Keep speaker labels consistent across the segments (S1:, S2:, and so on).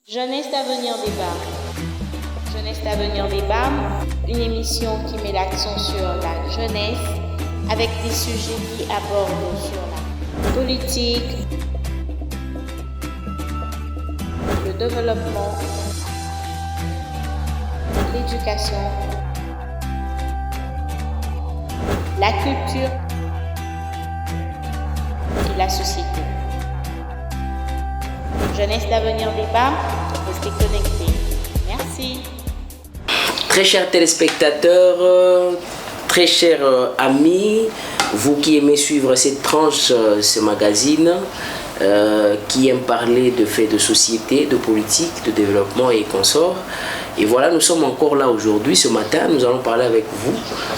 S1: Jeunesse d'avenir débat. Jeunesse d'avenir débat, une émission qui met l'accent sur la jeunesse avec des sujets qui abordent sur la politique, le développement, l'éducation, la culture et la société. Jeunesse d'avenir débat, restez connectés. Merci.
S2: Très chers téléspectateurs, très chers amis, vous qui aimez suivre cette tranche, ce magazine, qui aime parler de faits de société, de politique, de développement et consorts. Et voilà, nous sommes encore là aujourd'hui, ce matin, nous allons parler avec vous,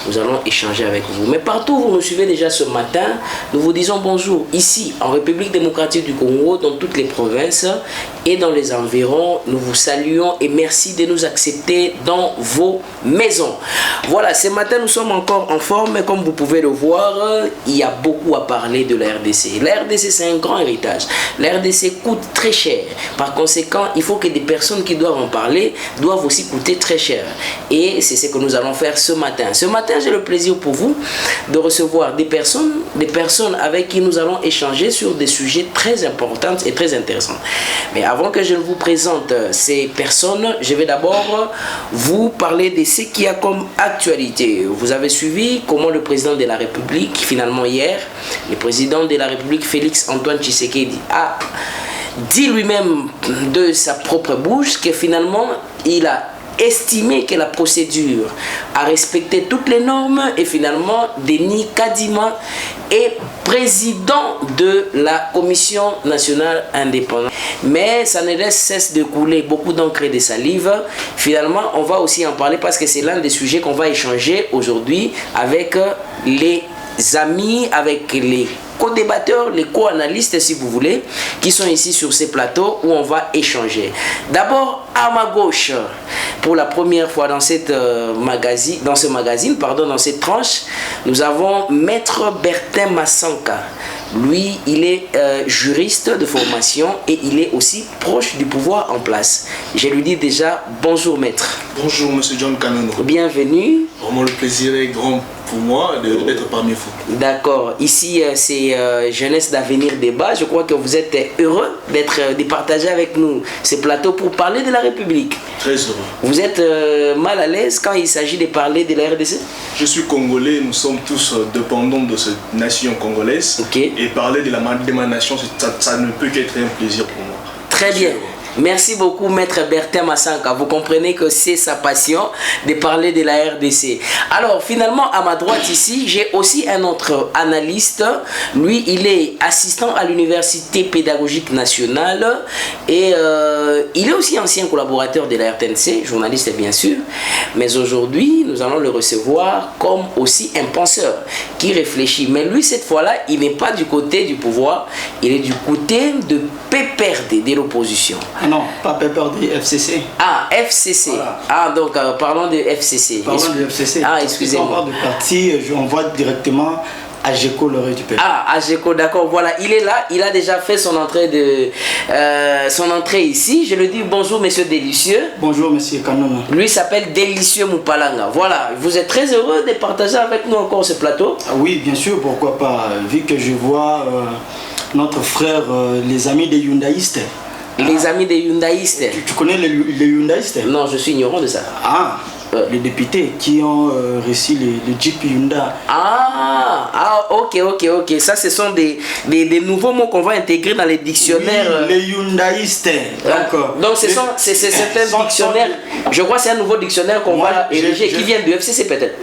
S2: nous allons échanger avec vous. Mais partout où vous nous suivez déjà ce matin, nous vous disons bonjour. Ici, en République démocratique du Congo, dans toutes les provinces et dans les environs, nous vous saluons et merci de nous accepter dans vos maisons. Voilà, ce matin, nous sommes encore en forme, mais comme vous pouvez le voir, il y a beaucoup à parler de la RDC. La RDC, c'est un grand héritage. La RDC coûte très cher. Par conséquent, il faut que des personnes qui doivent en parler doivent aussi coûter très cher. Et c'est ce que nous allons faire ce matin. Ce matin, j'ai le plaisir pour vous de recevoir des personnes avec qui nous allons échanger sur des sujets très importants et très intéressants. Mais avant que je ne vous présente ces personnes, je vais d'abord vous parler de ce qu'il y a comme actualité. Vous avez suivi comment le président de la République, finalement hier, le président de la République Félix Antoine Tshisekedi a dit lui-même de sa propre bouche que finalement il a estimé que la procédure a respecté toutes les normes et finalement Denis Kadima est président de la Commission nationale indépendante. Mais ça ne laisse cesse de couler beaucoup d'encre et de salive. Finalement, on va aussi en parler parce que c'est l'un des sujets qu'on va échanger aujourd'hui avec les amis, avec les co-débatteurs, les co-analystes si vous voulez, qui sont ici sur ces plateaux où on va échanger. D'abord, à ma gauche, pour la première fois dans cette dans cette tranche, nous avons Maître Bertin Massanka. Lui, il est juriste de formation et il est aussi proche du pouvoir en place. Je lui dis déjà bonjour maître.
S3: Bonjour monsieur John Kanono.
S2: Bienvenue.
S3: Vraiment le plaisir est grand pour moi d'être parmi vous.
S2: D'accord. Ici, c'est Jeunesse d'avenir débat. Je crois que vous êtes heureux de partager avec nous ce plateau pour parler de la République.
S3: Très heureux.
S2: Vous êtes mal à l'aise quand il s'agit de parler de la RDC?
S3: Je suis congolais, nous sommes tous dépendants de cette nation congolaise.
S2: Okay.
S3: Et parler de ma nation, ça ne peut qu'être un plaisir pour moi.
S2: Très bien. Merci beaucoup Maître Bertin Massanka. Vous comprenez que c'est sa passion de parler de la RDC. Alors finalement à ma droite ici, j'ai aussi un autre analyste. Lui, il est assistant à l'Université pédagogique nationale et il est aussi ancien collaborateur de la RTNC, journaliste bien sûr. Mais aujourd'hui, nous allons le recevoir comme aussi un penseur qui réfléchit. Mais lui, cette fois-là, il n'est pas du côté du pouvoir, il est du côté de PPRD, de l'opposition.
S4: Non, pas PPRD, FCC.
S2: Ah, FCC. Voilà. Ah, donc parlons de FCC.
S4: Parlons de FCC.
S2: Ah, excusez-moi.
S4: On parle de parti, on voit directement AGECO, l'oreille du peuple.
S2: Ah, AGECO, d'accord, voilà, il est là, il a déjà fait son entrée ici. Je lui dis bonjour monsieur Délicieux.
S4: Bonjour monsieur Kanono.
S2: Lui s'appelle Délicieux Moupalanga. Voilà, vous êtes très heureux de partager avec nous encore ce plateau?
S4: Ah, oui, bien sûr, pourquoi pas, vu que je vois notre frère, les amis des Hyundaïstes.
S2: Les amis des Hyundaïstes.
S4: Tu connais les Hyundaïstes?
S2: Non, je suis ignorant de ça.
S4: Ah, les députés qui ont reçu le Jeep Hyundai.
S2: Ok. Ça, ce sont des nouveaux mots qu'on va intégrer dans les dictionnaires.
S4: Oui, les Hyundaïstes.
S2: Donc, c'est un dictionnaire. Je crois que c'est un nouveau dictionnaire qu'on va ériger qui vient du FCC peut-être.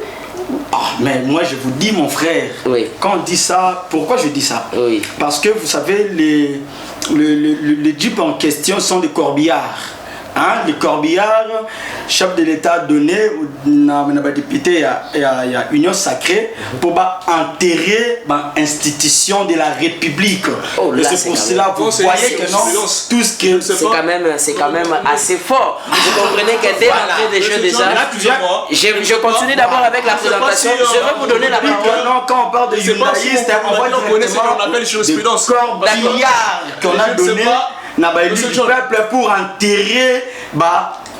S4: Ah, mais moi je vous dis mon frère,
S2: oui.
S4: Quand on dit ça, pourquoi je dis ça?
S2: Oui.
S4: Parce que vous savez, les jeeps en question sont des corbillards. Hein, les corbillards, chef de l'État a donné aux députés il y a Union Sacrée pour enterrer l'institution de la République.
S2: Oh, là,
S4: c'est pour cela vous voyez que non, tout ce que
S2: c'est quand même assez fort. Vous comprenez que dès l'entrée des jeux déjà, je continue d'abord avec la présentation. Je vais vous donner la parole.
S4: Non, quand on parle de Hyundaïstes, on voit directement des corbillards qu'on a donné na ba élu du peuple pour enterrer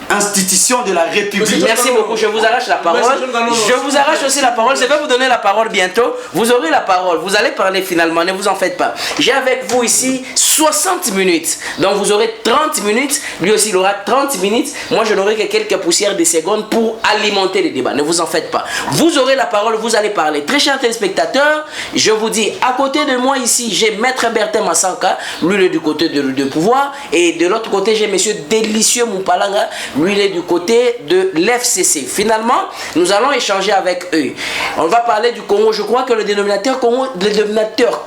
S4: institution de la République.
S2: Merci beaucoup, je vous arrache la parole. Je vous arrache aussi la parole. Je vais vous donner la parole bientôt. Vous aurez la parole. Vous allez parler finalement, ne vous en faites pas. J'ai avec vous ici 60 minutes. Donc vous aurez 30 minutes. Lui aussi, il aura 30 minutes. Moi, je n'aurai que quelques poussières de secondes pour alimenter le débat. Ne vous en faites pas. Vous aurez la parole, vous allez parler. Très chers téléspectateurs, je vous dis, à côté de moi ici, j'ai Maître Bertin Massanka. Lui, il est du côté de pouvoir. Et de l'autre côté, j'ai Monsieur Délicieux Moupalanga. Lui, il est du côté de l'FCC. Finalement, nous allons échanger avec eux. On va parler du Congo. Je crois que le dénominateur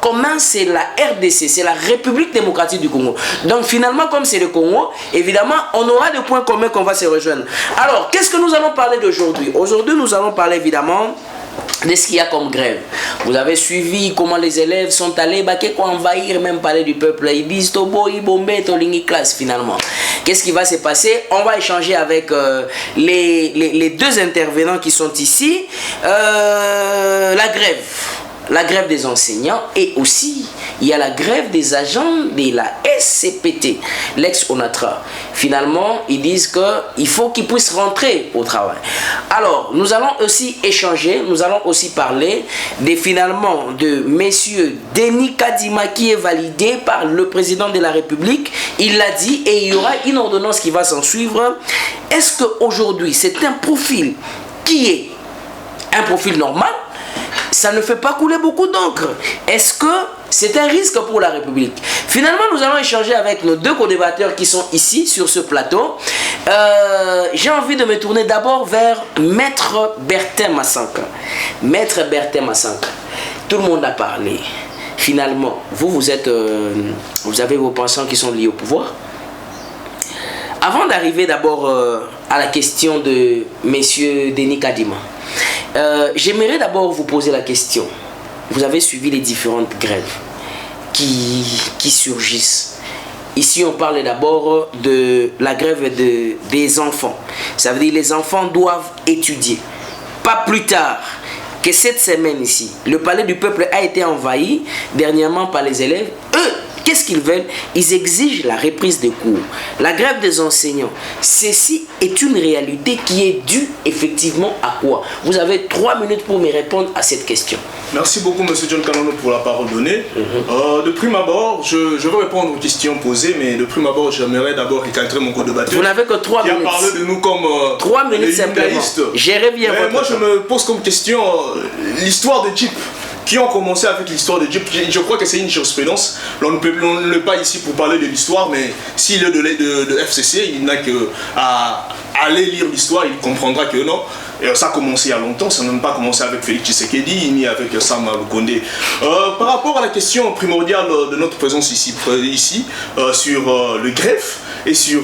S2: commun, c'est la RDC, c'est la République démocratique du Congo. Donc finalement, comme c'est le Congo, évidemment, on aura des points communs qu'on va se rejoindre. Alors, qu'est-ce que nous allons parler d'aujourd'hui? Aujourd'hui, nous allons parler évidemment de ce qu'il y a comme grève. Vous avez suivi comment les élèves sont allés envahir même parler du peuple. Ils disent Tobo, Ibombe, Tolingi classe finalement. Qu'est-ce qui va se passer? On va échanger avec les deux intervenants qui sont ici. La grève des enseignants et aussi il y a la grève des agents de la SCPT, l'ex-ONATRA. Finalement, ils disent qu'il faut qu'ils puissent rentrer au travail. Alors, nous allons aussi échanger, nous allons aussi parler de messieurs Denis Kadima qui est validé par le président de la République. Il l'a dit et il y aura une ordonnance qui va s'en suivre. Est-ce qu'aujourd'hui, c'est un profil qui est un profil normal? Ça ne fait pas couler beaucoup d'encre. Est-ce que c'est un risque pour la République? Finalement, nous allons échanger avec nos deux co-débatteurs qui sont ici sur ce plateau. J'ai envie de me tourner d'abord vers Maître Bertin Massanka. Maître Bertin Massanka, tout le monde a parlé. Finalement, vous avez vos pensants qui sont liés au pouvoir. Avant d'arriver d'abord à la question de Monsieur Denis Kadima, j'aimerais d'abord vous poser la question. Vous avez suivi les différentes grèves qui surgissent. Ici, on parle d'abord de la grève des enfants. Ça veut dire que les enfants doivent étudier. Pas plus tard que cette semaine ici, le palais du peuple a été envahi dernièrement par les élèves. Eux, qu'est-ce qu'ils veulent? Ils exigent la reprise des cours. La grève des enseignants, ceci est une réalité qui est due effectivement à quoi? Vous avez 3 minutes pour me répondre à cette question.
S3: Merci beaucoup, M. John Kanono, pour la parole donnée. De prime abord, je veux répondre aux questions posées, mais de prime abord, j'aimerais d'abord recadrer mon co-débatteur.
S2: Vous n'avez que 3 minutes.
S3: Qui a parlé de nous comme
S2: 3 minutes simplement. Gérez bien votre
S3: moi,
S2: temps.
S3: je me pose comme question l'histoire de Jeep. Qui ont commencé avec l'histoire de Jeep. Je crois que c'est une jurisprudence. On n'est pas ici pour parler de l'histoire, mais s'il est de FCC, il n'a qu'à aller lire l'histoire, il comprendra que non. Et ça a commencé il y a longtemps, ça n'a même pas commencé avec Félix Tshisekedi, ni avec Sam Lukonde. Par rapport à la question primordiale de notre présence ici sur le greffe et sur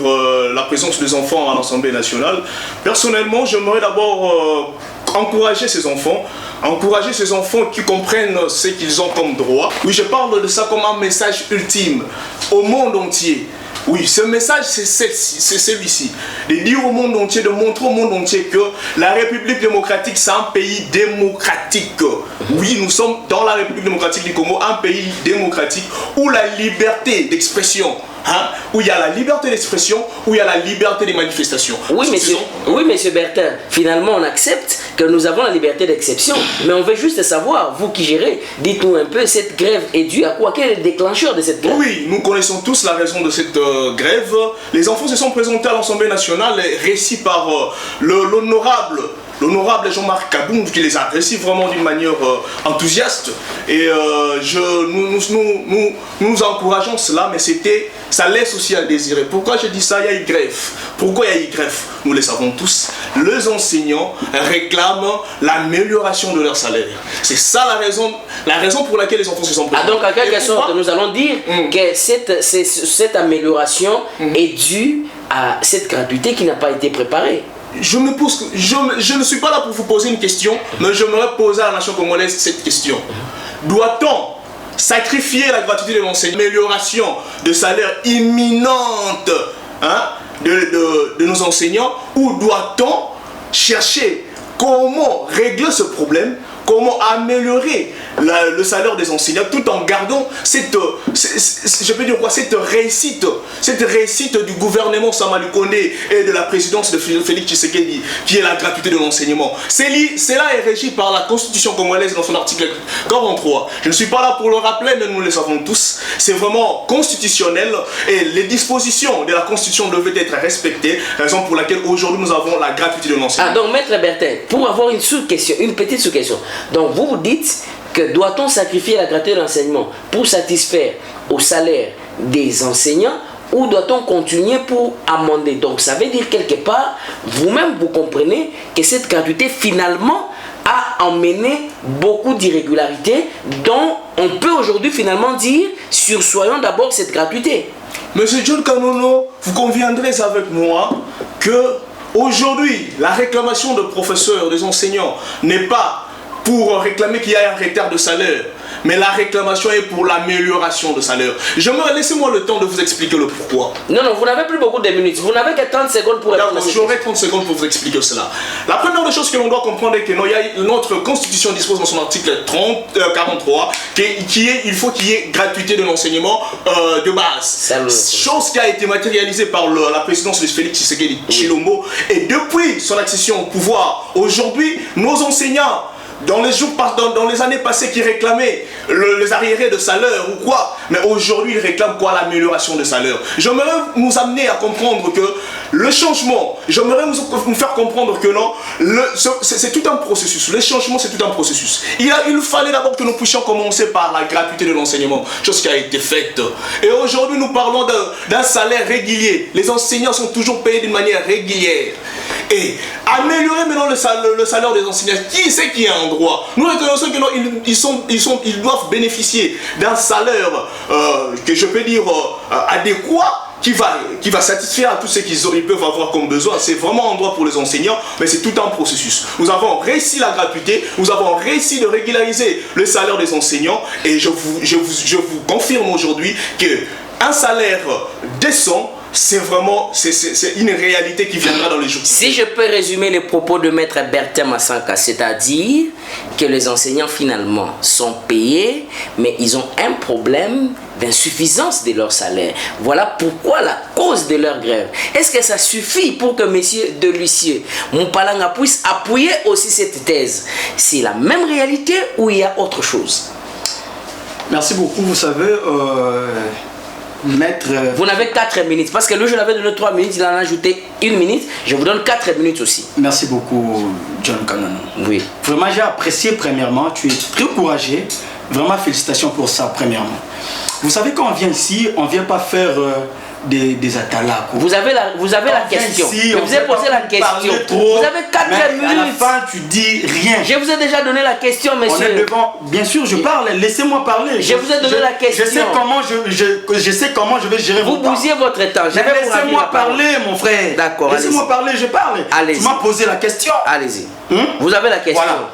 S3: la présence des enfants à l'Assemblée nationale, personnellement, j'aimerais d'abord encourager ces enfants qui comprennent ce qu'ils ont comme droit. Oui, je parle de ça comme un message ultime au monde entier. Oui, ce message, c'est celui-ci. De dire au monde entier, de montrer au monde entier que la République démocratique, c'est un pays démocratique. Oui, nous sommes dans la République démocratique du Congo, un pays démocratique où la liberté d'expression, où il y a la liberté d'expression, où il y a la liberté des manifestations.
S2: Oui, monsieur Bertin, finalement, on accepte que nous avons la liberté d'exception, mais on veut juste savoir, vous qui gérez, dites-nous un peu, cette grève est due à quoi? Quel est le déclencheur de cette grève?
S3: Oui, nous connaissons tous la raison de cette grève. Les enfants se sont présentés à l'Assemblée nationale, récits par l'honorable Jean-Marc Kaboum, qui les a reçus vraiment d'une manière enthousiaste. Et nous encourageons cela, mais ça laisse aussi à désirer. Pourquoi je dis ça? Il y a eu grève. Pourquoi il y a eu grève? Nous le savons tous. Les enseignants réclament l'amélioration de leur salaire. C'est ça la raison pour laquelle les enfants se sont présentés.
S2: Donc, en quelque sorte, nous allons dire que cette amélioration est due à cette gratuité qui n'a pas été préparée.
S3: Je ne suis pas là pour vous poser une question, mais j'aimerais poser à la nation congolaise cette question. Doit-on sacrifier la gratuité de l'enseignement, l'amélioration de salaire imminente de nos enseignants, ou doit-on chercher comment régler ce problème comment améliorer le salaire des enseignants tout en gardant cette réussite du gouvernement Sama Lukonde et de la présidence de Félix Tshisekedi, qui est la gratuité de l'enseignement. Cela est régi par la Constitution congolaise dans son article 43. Je ne suis pas là pour le rappeler, mais nous le savons tous. C'est vraiment constitutionnel et les dispositions de la Constitution devaient être respectées, raison pour laquelle aujourd'hui nous avons la gratuité de l'enseignement.
S2: Ah, donc Maître Bertin, pour avoir une sous-question, une petite sous-question. Donc vous dites que doit-on sacrifier la gratuité de l'enseignement pour satisfaire au salaire des enseignants ou doit-on continuer pour amender? Donc ça veut dire quelque part, vous-même vous comprenez que cette gratuité finalement a emmené beaucoup d'irrégularités dont on peut aujourd'hui finalement dire sursoyons d'abord cette gratuité.
S3: Monsieur John Kanono, vous conviendrez avec moi que aujourd'hui la réclamation de professeurs, des enseignants n'est pas pour réclamer qu'il y ait un retard de salaire, mais la réclamation est pour l'amélioration de salaire. Laissez-moi le temps de vous expliquer le pourquoi.
S2: Non, vous n'avez plus beaucoup de minutes. Vous n'avez que 30 secondes pour répondre.
S3: J'aurai 30 secondes pour vous expliquer cela. La première des choses que l'on doit comprendre est que notre Constitution dispose dans son article 43 il faut qu'il y ait gratuité de l'enseignement de base. Chose qui a été matérialisée par la présidence de Félix Tshisekedi Tshilombo. Et depuis son accession au pouvoir, aujourd'hui, nos enseignants, dans les années passées qui réclamaient les arriérés de salaire ou quoi, mais aujourd'hui ils réclament quoi? L'amélioration de salaire. J'aimerais nous amener à comprendre que le changement, j'aimerais nous faire comprendre que non, c'est tout un processus. Le changement, c'est tout un processus. Il fallait d'abord que nous puissions commencer par la gratuité de l'enseignement, chose qui a été faite. Et aujourd'hui nous parlons d'un salaire régulier. Les enseignants sont toujours payés d'une manière régulière. Et améliorer maintenant le salaire des enseignants, qui c'est qui a un droit? Nous reconnaissons que ils doivent bénéficier d'un salaire que je peux dire adéquat, qui va satisfaire à tout ce qu'ils peuvent avoir comme besoin. C'est vraiment un droit pour les enseignants, mais c'est tout un processus. Nous avons réussi la gratuité, nous avons réussi de régulariser le salaire des enseignants, et je vous confirme aujourd'hui qu'un salaire décent, c'est une réalité qui viendra dans les jours.
S2: Si je peux résumer les propos de Maître Bertin Massanka, c'est-à-dire que les enseignants finalement sont payés, mais ils ont un problème d'insuffisance de leur salaire. Voilà pourquoi la cause de leur grève. Est-ce que ça suffit pour que M. Delucieux Moupalanga puisse appuyer aussi cette thèse? C'est la même réalité ou il y a autre chose?
S4: Merci beaucoup. Vous savez, Maître...
S2: Vous n'avez 4 minutes, parce que lui je l'avais donné 3 minutes, il en a ajouté 1 minute, je vous donne 4 minutes aussi.
S4: Merci beaucoup, John Kanono.
S2: Oui.
S4: Vraiment, j'ai apprécié premièrement, tu es très courageux, vraiment félicitations pour ça premièrement. Vous savez, quand on vient ici, on ne vient pas faire des atalas.
S2: Vous avez la question.
S4: Ici,
S2: je vous ai posé la question. Vous avez 4 minutes.
S4: À la fin, tu dis rien.
S2: Je vous ai déjà donné la question, monsieur.
S4: On est devant. Bien sûr, je parle. Laissez-moi parler.
S2: Je vous ai donné la question.
S4: Je sais comment je vais gérer
S2: vous
S4: votre temps.
S2: Vous bousillez votre temps.
S4: Laissez-moi parler, mon frère.
S2: D'accord.
S4: Laissez-moi parler, je parle. Tu m'as posé la question.
S2: Allez-y. Vous avez la question.
S4: Voilà.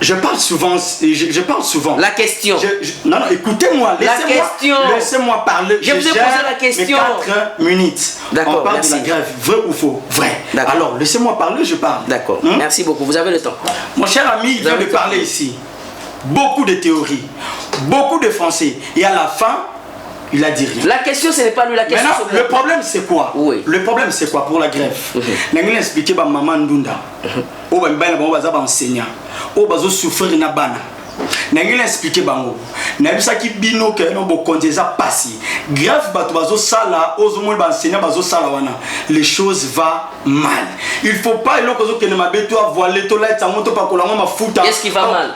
S4: Je parle souvent.
S2: La question.
S4: Non, écoutez-moi. Laissez-moi parler.
S2: Je vous ai posé la question.
S4: 4 minutes.
S2: D'accord.
S4: On parle de la grève. Vrai ou faux? Vrai. Alors, laissez-moi parler, je parle.
S2: D'accord. Merci beaucoup. Vous avez le temps.
S4: Mon cher ami, il vient de parler ici. Beaucoup de théories, beaucoup de français. Et à la fin, il a dit rien.
S2: La question, ce n'est pas lui, la question.
S4: Maintenant, le problème, c'est quoi?
S2: Oui.
S4: Le problème, c'est quoi pour la grève? N'ai expliqué à maman Ndunda. Au enseignant. Au bazo souffrir na bana. N'ai expliqué bango. N'ai pas qui bino que non bon condesa passi. Grève bato bazo sala, ozo mo enseignant bazo sala wana. Les choses vont mal. Il faut pas le kozo que ne mabeto voiler to la tamoto pa kolango mafuta.
S2: Qu'est-ce qui va mal?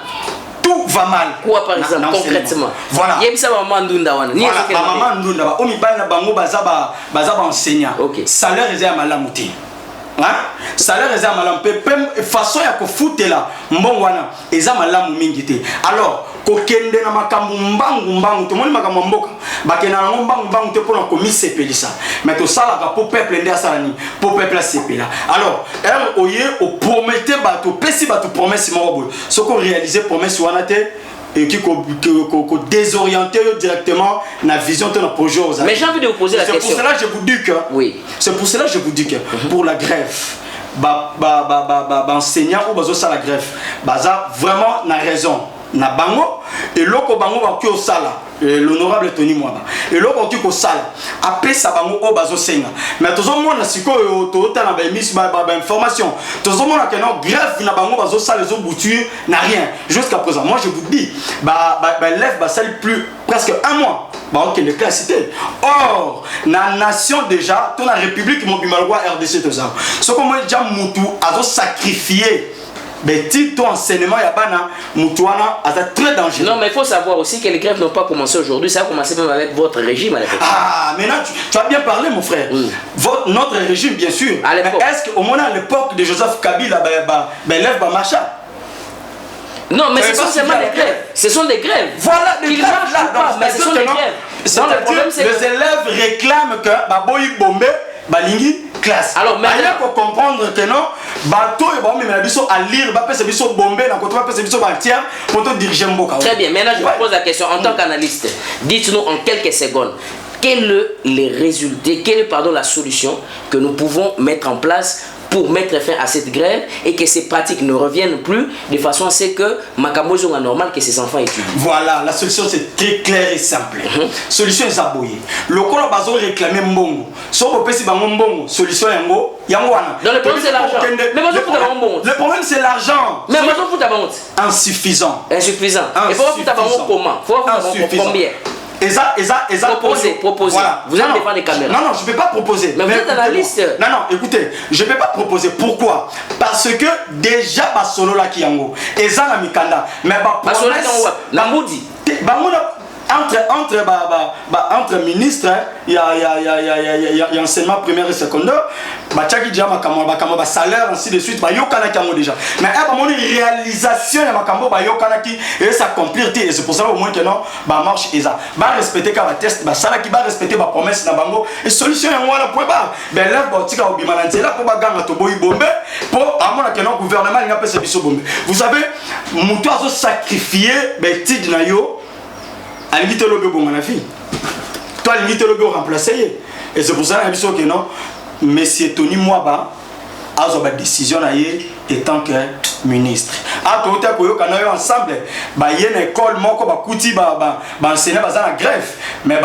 S4: Tout va mal.
S2: Quoi par exemple, concrètement?
S4: Voilà.
S2: Yebisa maman Ndunda wana.
S4: Voilà, maman Ndunda. Omi bana bango bazaba enseignant.
S2: Ok.
S4: Salaire est à malamuti. Hein? Salaire est à malamuti. Façon ya ko foutela mbongo wana eza malamu mingi te. Alors, kokende na makambu mbangu to moni makambu mboka. Bakena na mbangu te pour na komise pelisa. Mais to sala ka pour peuple ndé salani, pour peuple sepela. Alors, oye o promettre bato, pesi bato promesse mo boy. Ce qu'on réaliser promesse wana te et qui désorienter directement la vision de notre projet.
S2: Mais j'ai envie de vous poser la question.
S4: C'est pour cela que je vous dis que,
S2: oui.
S4: C'est pour cela que je vous dis que pour la grève, enseignant ou bazo sala greffe baza vraiment na raison na bango et loko bango ba ki osala l'honorable Tony Mwaba et loko ki ko sala apesa bango o bazo senga mais tozo mona sikoyo to ta na ba émission ba information tozo mona que non greffe na bango bazo sala les bouture n'a rien jusqu'à présent. Moi je vous dis lève ba sale plus presque un mois bah ok les classes. Or na nation déjà ton la république mobimalwa RDC tout ça ce que moi déjà mutu azo sacrifier mais ton enseignement yabana mutuana a très dangereux.
S2: Non mais il faut savoir aussi que les grèves n'ont pas commencé aujourd'hui, ça a commencé même avec votre régime à l'époque.
S4: Ah maintenant tu as bien parlé mon frère. Notre régime bien sûr. Mais est-ce qu'au moment à l'époque de Joseph Kabila lève Macha?
S2: Non mais ce sont seulement des grèves. Ce sont des grèves.
S4: Voilà des grèves là.
S2: Mais ce sont des grèves.
S4: Le problème c'est que les élèves réclament que Baboyi Bombe Balingi classe. Alors maintenant il faut comprendre que non bateau et bon mais biso à lire ba pese biso bombe na côté ba pese biso batière pour te diriger mboka.
S2: Très bien. Maintenant je vous pose la question en tant qu'analyste. Dites-nous en quelques secondes quels sont les résultats, quelle est la solution que nous pouvons mettre en place pour mettre fin à cette grève et que ces pratiques ne reviennent plus de façon à ce que Makambo soit normal que ces enfants étudient.
S4: Voilà, la solution c'est très claire et simple. Solution est aboyée. Le corps a besoin de réclamer mbongo. Si on peut si mbongo, solution yango wana.
S2: Donc le problème c'est l'argent. Mais
S4: le problème c'est l'argent.
S2: Mais moi je fous
S4: insuffisant.
S2: Insuffisant. Et pourquoi vous comment? Combien?
S4: Proposez.
S2: Voilà. Vous êtes devant les caméras.
S4: Non, je ne peux pas proposer.
S2: Mais vous êtes dans la liste.
S4: Non, écoutez, je ne peux pas proposer. Pourquoi? Parce que déjà, Basolo la Kiyango, et ça la Mikanda. Mais
S2: Basolo la Moudi.
S4: Entre ministres, il y a enseignement primaire et secondaire, il y a salaire, ainsi de suite, il y a déjà. Mais il y a une réalisation, et ça s'accomplir, et c'est pour ça au moins que non, marche et ça. Respecter les tests, respecter les promesses, et solution, il y a le gouvernement, vous savez, Moutou a sacrifié, limite le bon mon fille. Toi limite le go remplacer et c'est pour ça que non monsieur Tony Mwaba a une décision en tant que ministre. À côté ko kana yo ensemble y a une école moko ba kuti enseigner la grève mais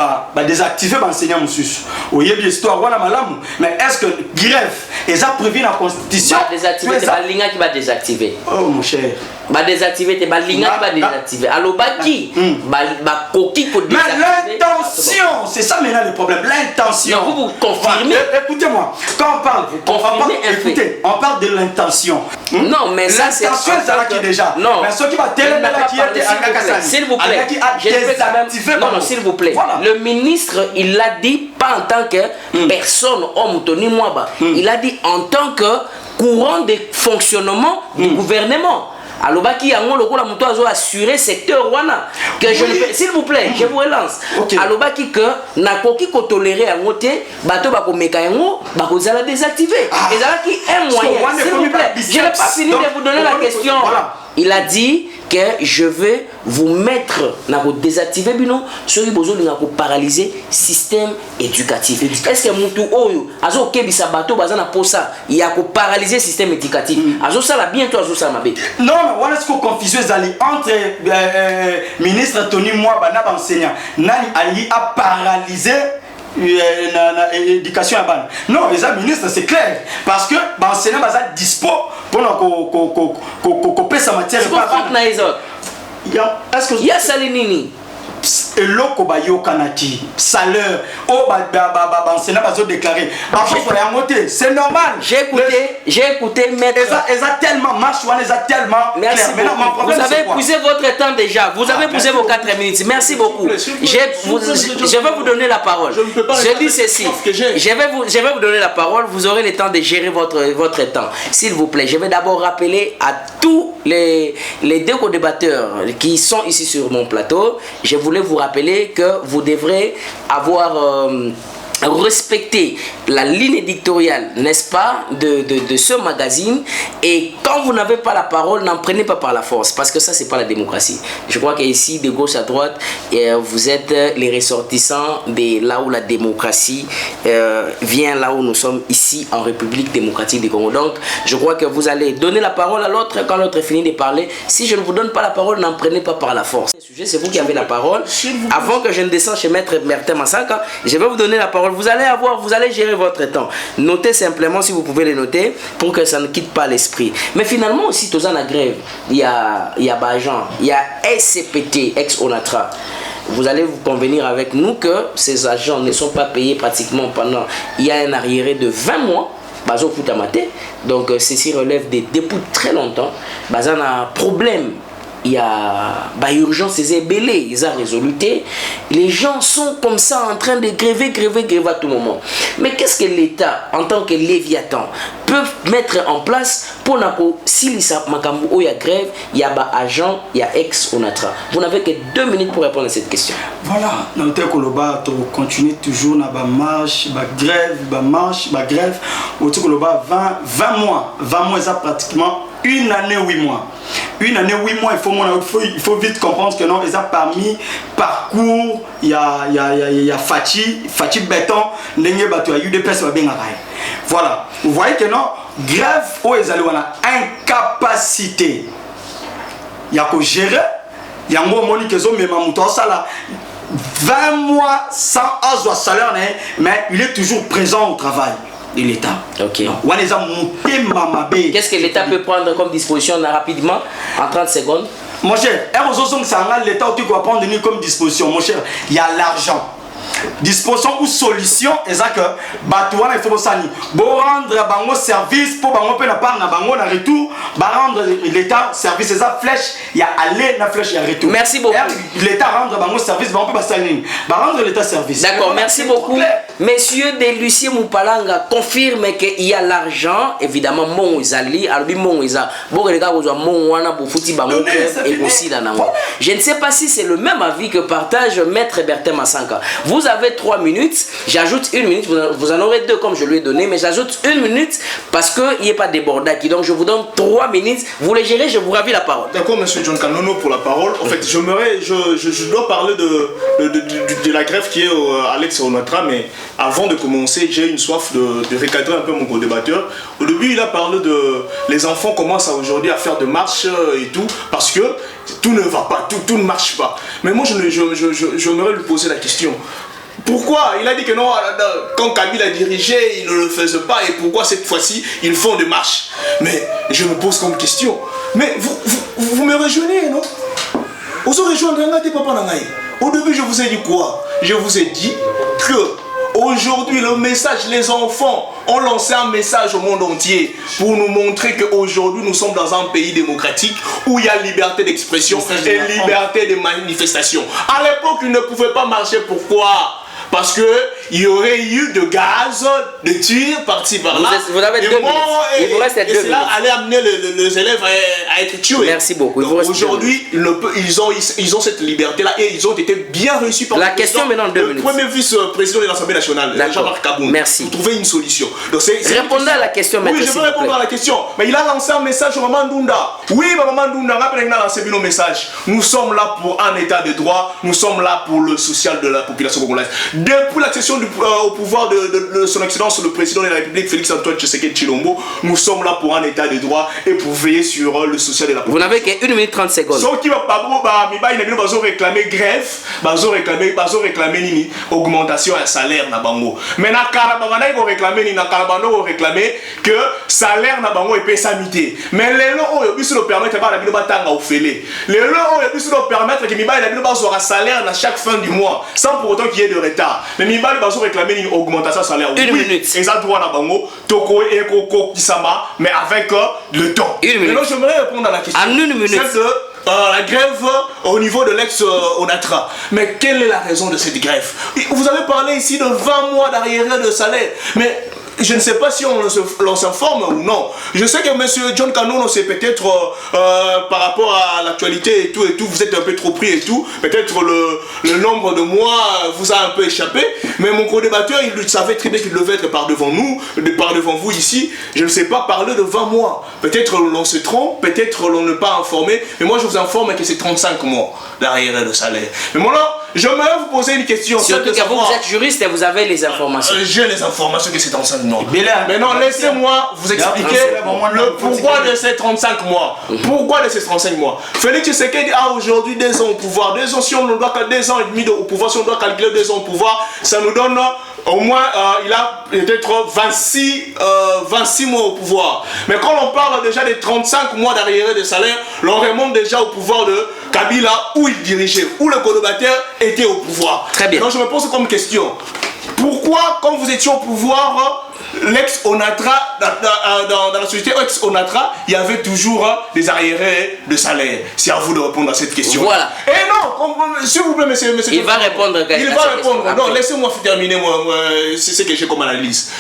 S4: désactiver enseignant mususu. Oye bien histoire wana malamu mais est-ce que grève et ça prévu dans la constitution
S2: désactiver c'est linga qui va désactiver.
S4: Oh mon cher.
S2: Désactiver c'est linga qui va désactiver. Alors baki koki ko désactiver.
S4: Mais l'intention, c'est ça maintenant le problème, l'intention.
S2: Non, vous confirmez.
S4: Écoutez-moi, quand on parle de l'intention.
S2: Non, mais ça c'est
S4: l'intention ça là qui déjà.
S2: Non.
S4: Mais ce qui va tellement là qui est
S2: s'il vous plaît. Non, s'il vous plaît. Le ministre, il l'a dit pas en tant que personne homme Tony Mwaba. Il a dit en tant que courant de fonctionnement du gouvernement. Alors baki yango lokola muto azo assurer secteur wana que je s'il vous plaît je vous relance alors baki que na koki ko tolérer yango te bato ba ko meka yango ba ko zala désactiver et zala ki un moyen s'il vous plaît je n'ai pas fini de vous donner la question. Il a dit que je vais vous mettre na ko désactiver bino ceux qui besoin de paralyser système éducatif. Est-ce que mutu oyo azo kebisa bato bazana posa ya ko paralyser système éducatif azo sala bientôt azo sala mabe.
S4: Non, on est-ce qu'on confusion entre ministre Tony Mwaba na enseignant nani ali a paralysé l'éducation à ban. Non, les ministres c'est clair parce que l'enseignant va être dispo pour couper sa matière.
S2: Est-ce que il y a Salinini?
S4: Et loko ba yokanaki salaire oh enseignant va se déclarer c'est normal.
S2: J'ai écouté maître
S4: ça tellement marche ça tellement
S2: merci beaucoup. Vous avez épuisé votre temps déjà, vous avez épuisé vos 4 minutes. Merci beaucoup. Je vais vous donner la parole. Je dis ceci, je vais vous donner la parole, vous aurez le temps de gérer votre temps s'il vous plaît. Je vais d'abord rappeler à tous les deux co-débatteurs qui sont ici sur mon plateau, je voulais vous rappeler que vous devrez avoir respecter la ligne éditoriale, n'est-ce pas, de ce magazine. Et quand vous n'avez pas la parole, n'en prenez pas par la force, parce que ça, c'est pas la démocratie. Je crois qu'ici, de gauche à droite, vous êtes les ressortissants de là où la démocratie vient, là où nous sommes ici en République démocratique du Congo. Donc, je crois que vous allez donner la parole à l'autre quand l'autre finit de parler. Si je ne vous donne pas la parole, n'en prenez pas par la force. C'est vous qui avez la parole. Avant que je ne descende chez Maître Bertin Massaka, je vais vous donner la parole. Vous allez gérer votre temps. Notez simplement, si vous pouvez les noter, pour que ça ne quitte pas l'esprit. Mais finalement aussi, tous en la grève, il y a Bajan, il y a SCPT, ex-Onatra. Vous allez vous convenir avec nous que ces agents ne sont pas payés pratiquement pendant, il y a un arriéré de 20 mois. Bazo Foutamate. Donc ceci relève depuis très longtemps. Bazan a un problème. Il y a urgence, c'est ébélé, ils ont résoluté. Les gens sont comme ça en train de gréver à tout moment. Mais qu'est-ce que l'État, en tant que Léviathan, peut mettre en place pour si il y a grève, il y a agent, il y a ex-Onatra. Vous n'avez que 2 minutes pour répondre à cette question.
S4: Voilà, dans le Koloba, on continue toujours dans la marche, la grève, au Koloba 20 mois, ça pratiquement 1 année 8 mois. 1 année 8 mois, il faut vite comprendre que non, ils ont parmi parcours, il y a Fati Béton, il y a UDPS. Voilà, vous voyez que non, grève où ils allaient avoir incapacité. Il y a qu'à gérer, il y a un moment où ils ont même 20 mois sans avoir salaire, mais il est toujours présent au travail de l'État.
S2: Ok.
S4: Qu'est-ce
S2: que l'État peut prendre comme disposition rapidement, en 30 secondes?
S4: Mon cher, l'État doit prendre comme disposition. Mon cher, il y a l'argent. Disposition ou solution, et ça que il faut rendre bango service pour bango na part na bango na retour, rendre l'État service, et ça flèche, il y a aller na flèche, il y a retour.
S2: Merci beaucoup.
S4: L'État rendre bango service, bango peut rendre l'État service.
S2: D'accord, merci beaucoup. Messieurs de Lucien Moupalanga confirme qu'il y a l'argent, évidemment mon izali, albi mon isa. Bon les gars, vous avez mon wana pour fouti bango et aussi dans nango. Je ne sais pas si c'est le même avis que partage Maître Bertin Massaka. Vous avez 3 minutes, j'ajoute 1 minute, vous en aurez 2 comme je lui ai donné, mais j'ajoute 1 minute parce qu'il n'y ait pas de débordage. Donc je vous donne 3 minutes, vous les gérez, je vous ravis la parole.
S3: D'accord, monsieur John Kanono pour la parole. En fait, je dois parler de la grève qui est à l'ex-Onatra, mais avant de commencer, j'ai une soif de recadrer un peu mon co-débatteur. Au début, il a parlé de les enfants commencent aujourd'hui à faire de marches et tout, parce que tout ne va pas, tout ne marche pas. Mais moi, j'aimerais lui poser la question. Pourquoi? Il a dit que non, quand Kabila a dirigé, il ne le faisait pas, et pourquoi cette fois-ci, ils font des marches? Mais je me pose comme question, mais vous me rejoignez, non? Vous rejoignez, au début, je vous ai dit quoi? Je vous ai dit que aujourd'hui, le message, les enfants ont lancé un message au monde entier pour nous montrer qu'aujourd'hui, nous sommes dans un pays démocratique où il y a liberté d'expression et liberté de manifestation. À l'époque, ils ne pouvaient pas marcher. Pourquoi? Parce qu'il y aurait eu de gaz, de tirs par-ci par-là.
S2: Vous avez 2 minutes. Il vous reste 2 minutes.
S3: Et cela allait amener les élèves à être tués.
S2: Merci beaucoup.
S3: Aujourd'hui, ils ont cette liberté-là et ils ont été bien reçus par
S2: la question maintenant 2 minutes.
S3: Le premier vice-président de l'Assemblée nationale, Jean-Marc Kaboun.
S2: Merci.
S3: Pour trouver une solution.
S2: Répondez à la question maintenant.
S3: Oui, je veux répondre à la question. Mais il a lancé un message au Maman Ndunda. Oui, Maman Ndunda, il a lancé un message. Nous sommes là pour un état de droit. Nous sommes là pour le social de la population congolaise. Depuis l'accession au pouvoir de son excellence le président de la République Félix Antoine Tshisekedi Tshilombo, nous sommes là pour un état de droit et pour veiller sur le social de la population.
S2: Vous n'avez que 1 minute 30 secondes.
S3: Ceux qui vont réclamer grève, réclamer une augmentation de salaire na bango. Mais na Karabana ils vont réclamer que salaire na bango est payé samité. Mais les lois ils se permettre pas la bino batanga au félé. Les lois ils se permettre que miba la bino bazora salaire à chaque fin du mois sans pour autant qu'il y ait de retard. Mais Mibali va réclamer une augmentation salaire.
S2: 1 minute.
S3: Exact droit na bango, toko et koko kisama, mais avec le temps.
S2: 1 minute.
S3: Maintenant j'aimerais répondre à la question.
S2: En 1 minute.
S3: Celle de la grève au niveau de l'ex-Onatra. Mais quelle est la raison de cette grève? Vous avez parlé ici de 20 mois d'arriéré de salaire. Mais je ne sais pas si l'on s'informe ou non. Je sais que M. John Kanono, c'est peut-être par rapport à l'actualité et tout, vous êtes un peu trop pris et tout. Peut-être le nombre de mois vous a un peu échappé. Mais mon co-débatteur, il savait très bien qu'il devait être par devant nous, par devant vous ici. Je ne sais pas parler de 20 mois. Peut-être l'on se trompe, peut-être l'on n'est pas informé. Mais moi, je vous informe que c'est 35 mois d'arriéré de salaire. Mais maintenant, j'aimerais vous poser une question.
S2: Surtout que vous êtes juriste et vous avez les informations.
S3: J'ai les informations que c'est 35 mois.
S4: Bella,
S3: Maintenant, laissez-moi vous expliquer le pourquoi de ces 35 mois. Pourquoi de ces 35 mois? Félix Tshisekedi a aujourd'hui 2 ans au pouvoir. 2 ans, si on doit 2 ans et demi au pouvoir, si on doit calculer 2 ans au pouvoir, ça nous donne au moins, il a peut-être 26 mois au pouvoir. Mais quand on parle déjà des 35 mois d'arriéré de salaire, l'on remonte déjà au pouvoir de Kabila, où il dirigeait, où le collaborateur était au pouvoir.
S2: Très bien.
S3: Donc je me pose comme question, pourquoi quand vous étiez au pouvoir, l'ex-Onatra, dans la société ex-Onatra, il y avait toujours des arriérés de salaire? C'est à vous de répondre à cette question.
S2: Voilà.
S3: Et non, s'il vous plaît, monsieur.
S2: Il va répondre.
S3: Il va répondre. Non, laissez-moi terminer c'est ce que j'ai comme analyse.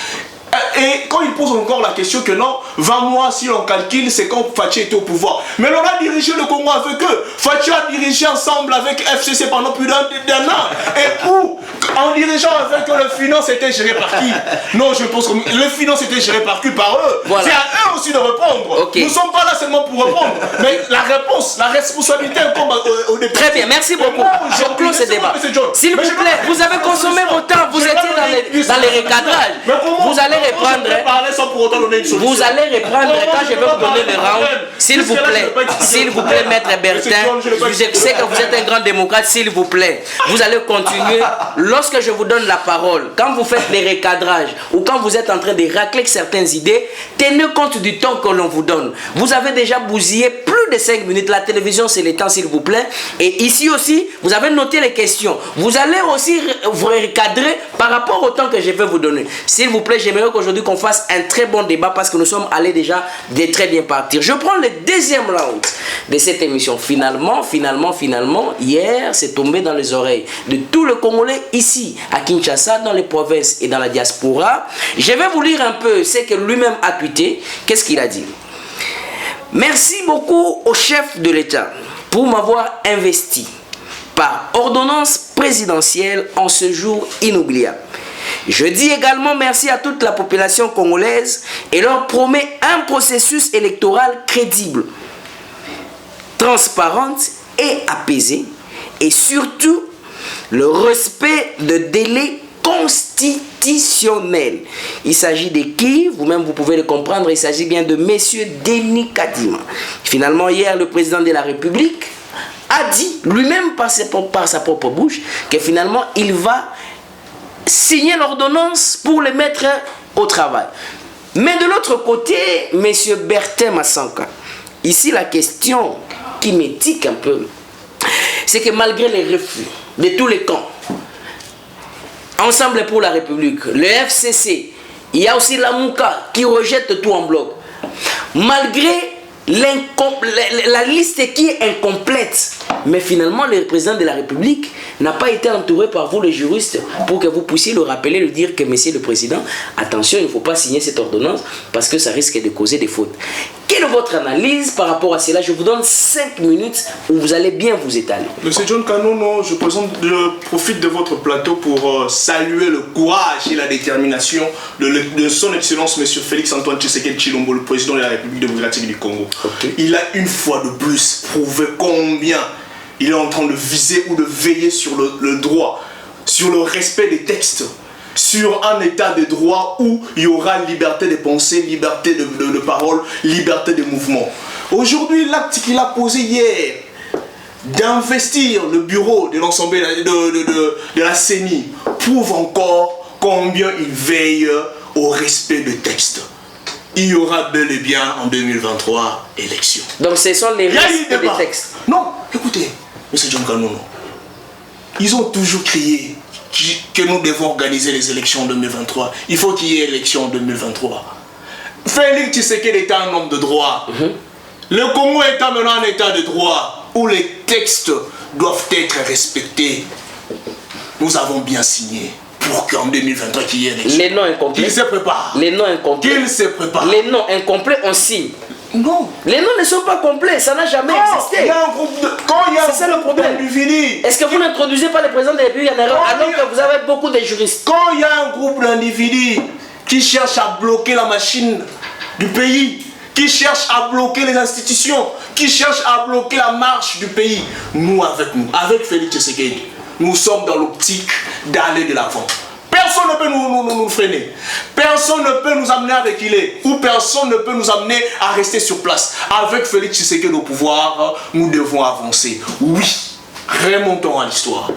S3: Et quand il pose encore la question que non, 20 mois si on calcule, c'est quand Fachi était au pouvoir. Mais on a dirigé le Congo avec eux. Fachi a dirigé ensemble avec FCC pendant plus d'un an. Et où, en dirigeant avec eux, le finance était géré par qui? Non, je pense que le finance était géré par qui? Par eux. Voilà. C'est à eux aussi de répondre. Okay. Nous ne sommes pas là seulement pour répondre. Mais la réponse, la responsabilité incombe au départ.
S2: Très bien, merci beaucoup. Je clôt ce débat. S'il vous plaît, vous avez consommé votre temps, vous étiez dans les recadrages. Vous allez reprendre. Vous allez reprendre quand je vais vous donner le round. S'il vous plaît, maître Bertin, je sais que vous êtes un grand démocrate, s'il vous plaît. Vous allez continuer. Lorsque je vous donne la parole, quand vous faites les recadrages ou quand vous êtes en train de racler certaines idées, tenez compte du temps que l'on vous donne. Vous avez déjà bousillé plus de 5 minutes. La télévision, c'est le temps, s'il vous plaît. Et ici aussi, vous avez noté les questions. Vous allez aussi vous recadrer par rapport au temps que je vais vous donner. S'il vous plaît, j'aimerais qu'aujourd'hui qu'on fasse un très bon débat parce que nous sommes allés déjà de très bien partir. Je prends le deuxième round de cette émission. Finalement, hier, c'est tombé dans les oreilles de tout le Congolais ici, à Kinshasa, dans les provinces et dans la diaspora. Je vais vous lire un peu ce que lui-même a tweeté. Qu'est-ce qu'il a dit? Merci beaucoup au chef de l'État pour m'avoir investi par ordonnance présidentielle en ce jour inoubliable. Je dis également merci à toute la population congolaise et leur promets un processus électoral crédible, transparente et apaisé, et surtout le respect de délais constitutionnels. Il s'agit de qui? Vous-même vous pouvez le comprendre, il s'agit bien de Monsieur Denis Kadima. Finalement, hier, le président de la République a dit lui-même par sa propre bouche que finalement il va signer l'ordonnance pour les mettre au travail. Mais de l'autre côté, M. Bertin Massanka, ici la question qui m'étique un peu, c'est que malgré les refus de tous les camps, Ensemble pour la République, le FCC, il y a aussi la Mouka qui rejette tout en bloc. Malgré la liste qui est incomplète, mais finalement le président de la République n'a pas été entouré par vous les juristes pour que vous puissiez le rappeler, le dire que monsieur le président, attention, il ne faut pas signer cette ordonnance parce que ça risque de causer des fautes. Quelle est votre analyse par rapport à cela? Je vous donne 5 minutes où vous allez bien vous étaler.
S3: Monsieur John Kanono, je profite de votre plateau pour saluer le courage et la détermination de son excellence monsieur Félix Antoine Tshisekedi Tshilombo, le président de la République démocratique du Congo. Okay. Il a une fois de plus prouvé combien il est en train de viser ou de veiller sur le droit, sur le respect des textes, sur un état de droit où il y aura liberté de pensée, liberté de parole, liberté de mouvement. Aujourd'hui, l'acte qu'il a posé hier d'investir le bureau de l'ensemble de la CENI prouve encore combien il veille au respect des textes. Il y aura bel et bien en 2023 élection.
S2: Donc ce sont les risques des textes.
S3: Non, écoutez, M. John Kanono, ils ont toujours crié que nous devons organiser les élections en 2023. Il faut qu'il y ait élection en 2023. Félix Tshisekedi est un homme de droit. Le Congo est maintenant un état de droit où les textes doivent être respectés. Nous avons bien signé. pour qu'en 2023 qu'il y ait élection.
S2: Les noms incomplets.
S3: Qu'ils se préparent.
S2: Les noms incomplets.
S3: Qu'ils se préparent.
S2: Les noms incomplets, on signe.
S3: Non.
S2: Les noms ne sont pas complets, ça n'a jamais existé.
S3: Il y a un groupe de... Quand il y a
S2: C'est ça le problème. Est-ce que vous n'introduisez pas le président de la République en erreur alors que vous avez beaucoup de juristes?
S3: Quand il y a un groupe d'individus qui cherchent à bloquer la machine du pays, qui cherchent à bloquer les institutions, qui cherchent à bloquer la marche du pays, nous, avec Félix Tshisekedi, nous sommes dans l'optique d'aller de l'avant. Personne ne peut nous freiner. Personne ne peut nous amener à reculer. Ou personne ne peut nous amener à rester sur place. Avec Félix Tshisekedi au pouvoir, nous devons avancer. Oui, remontons à l'histoire.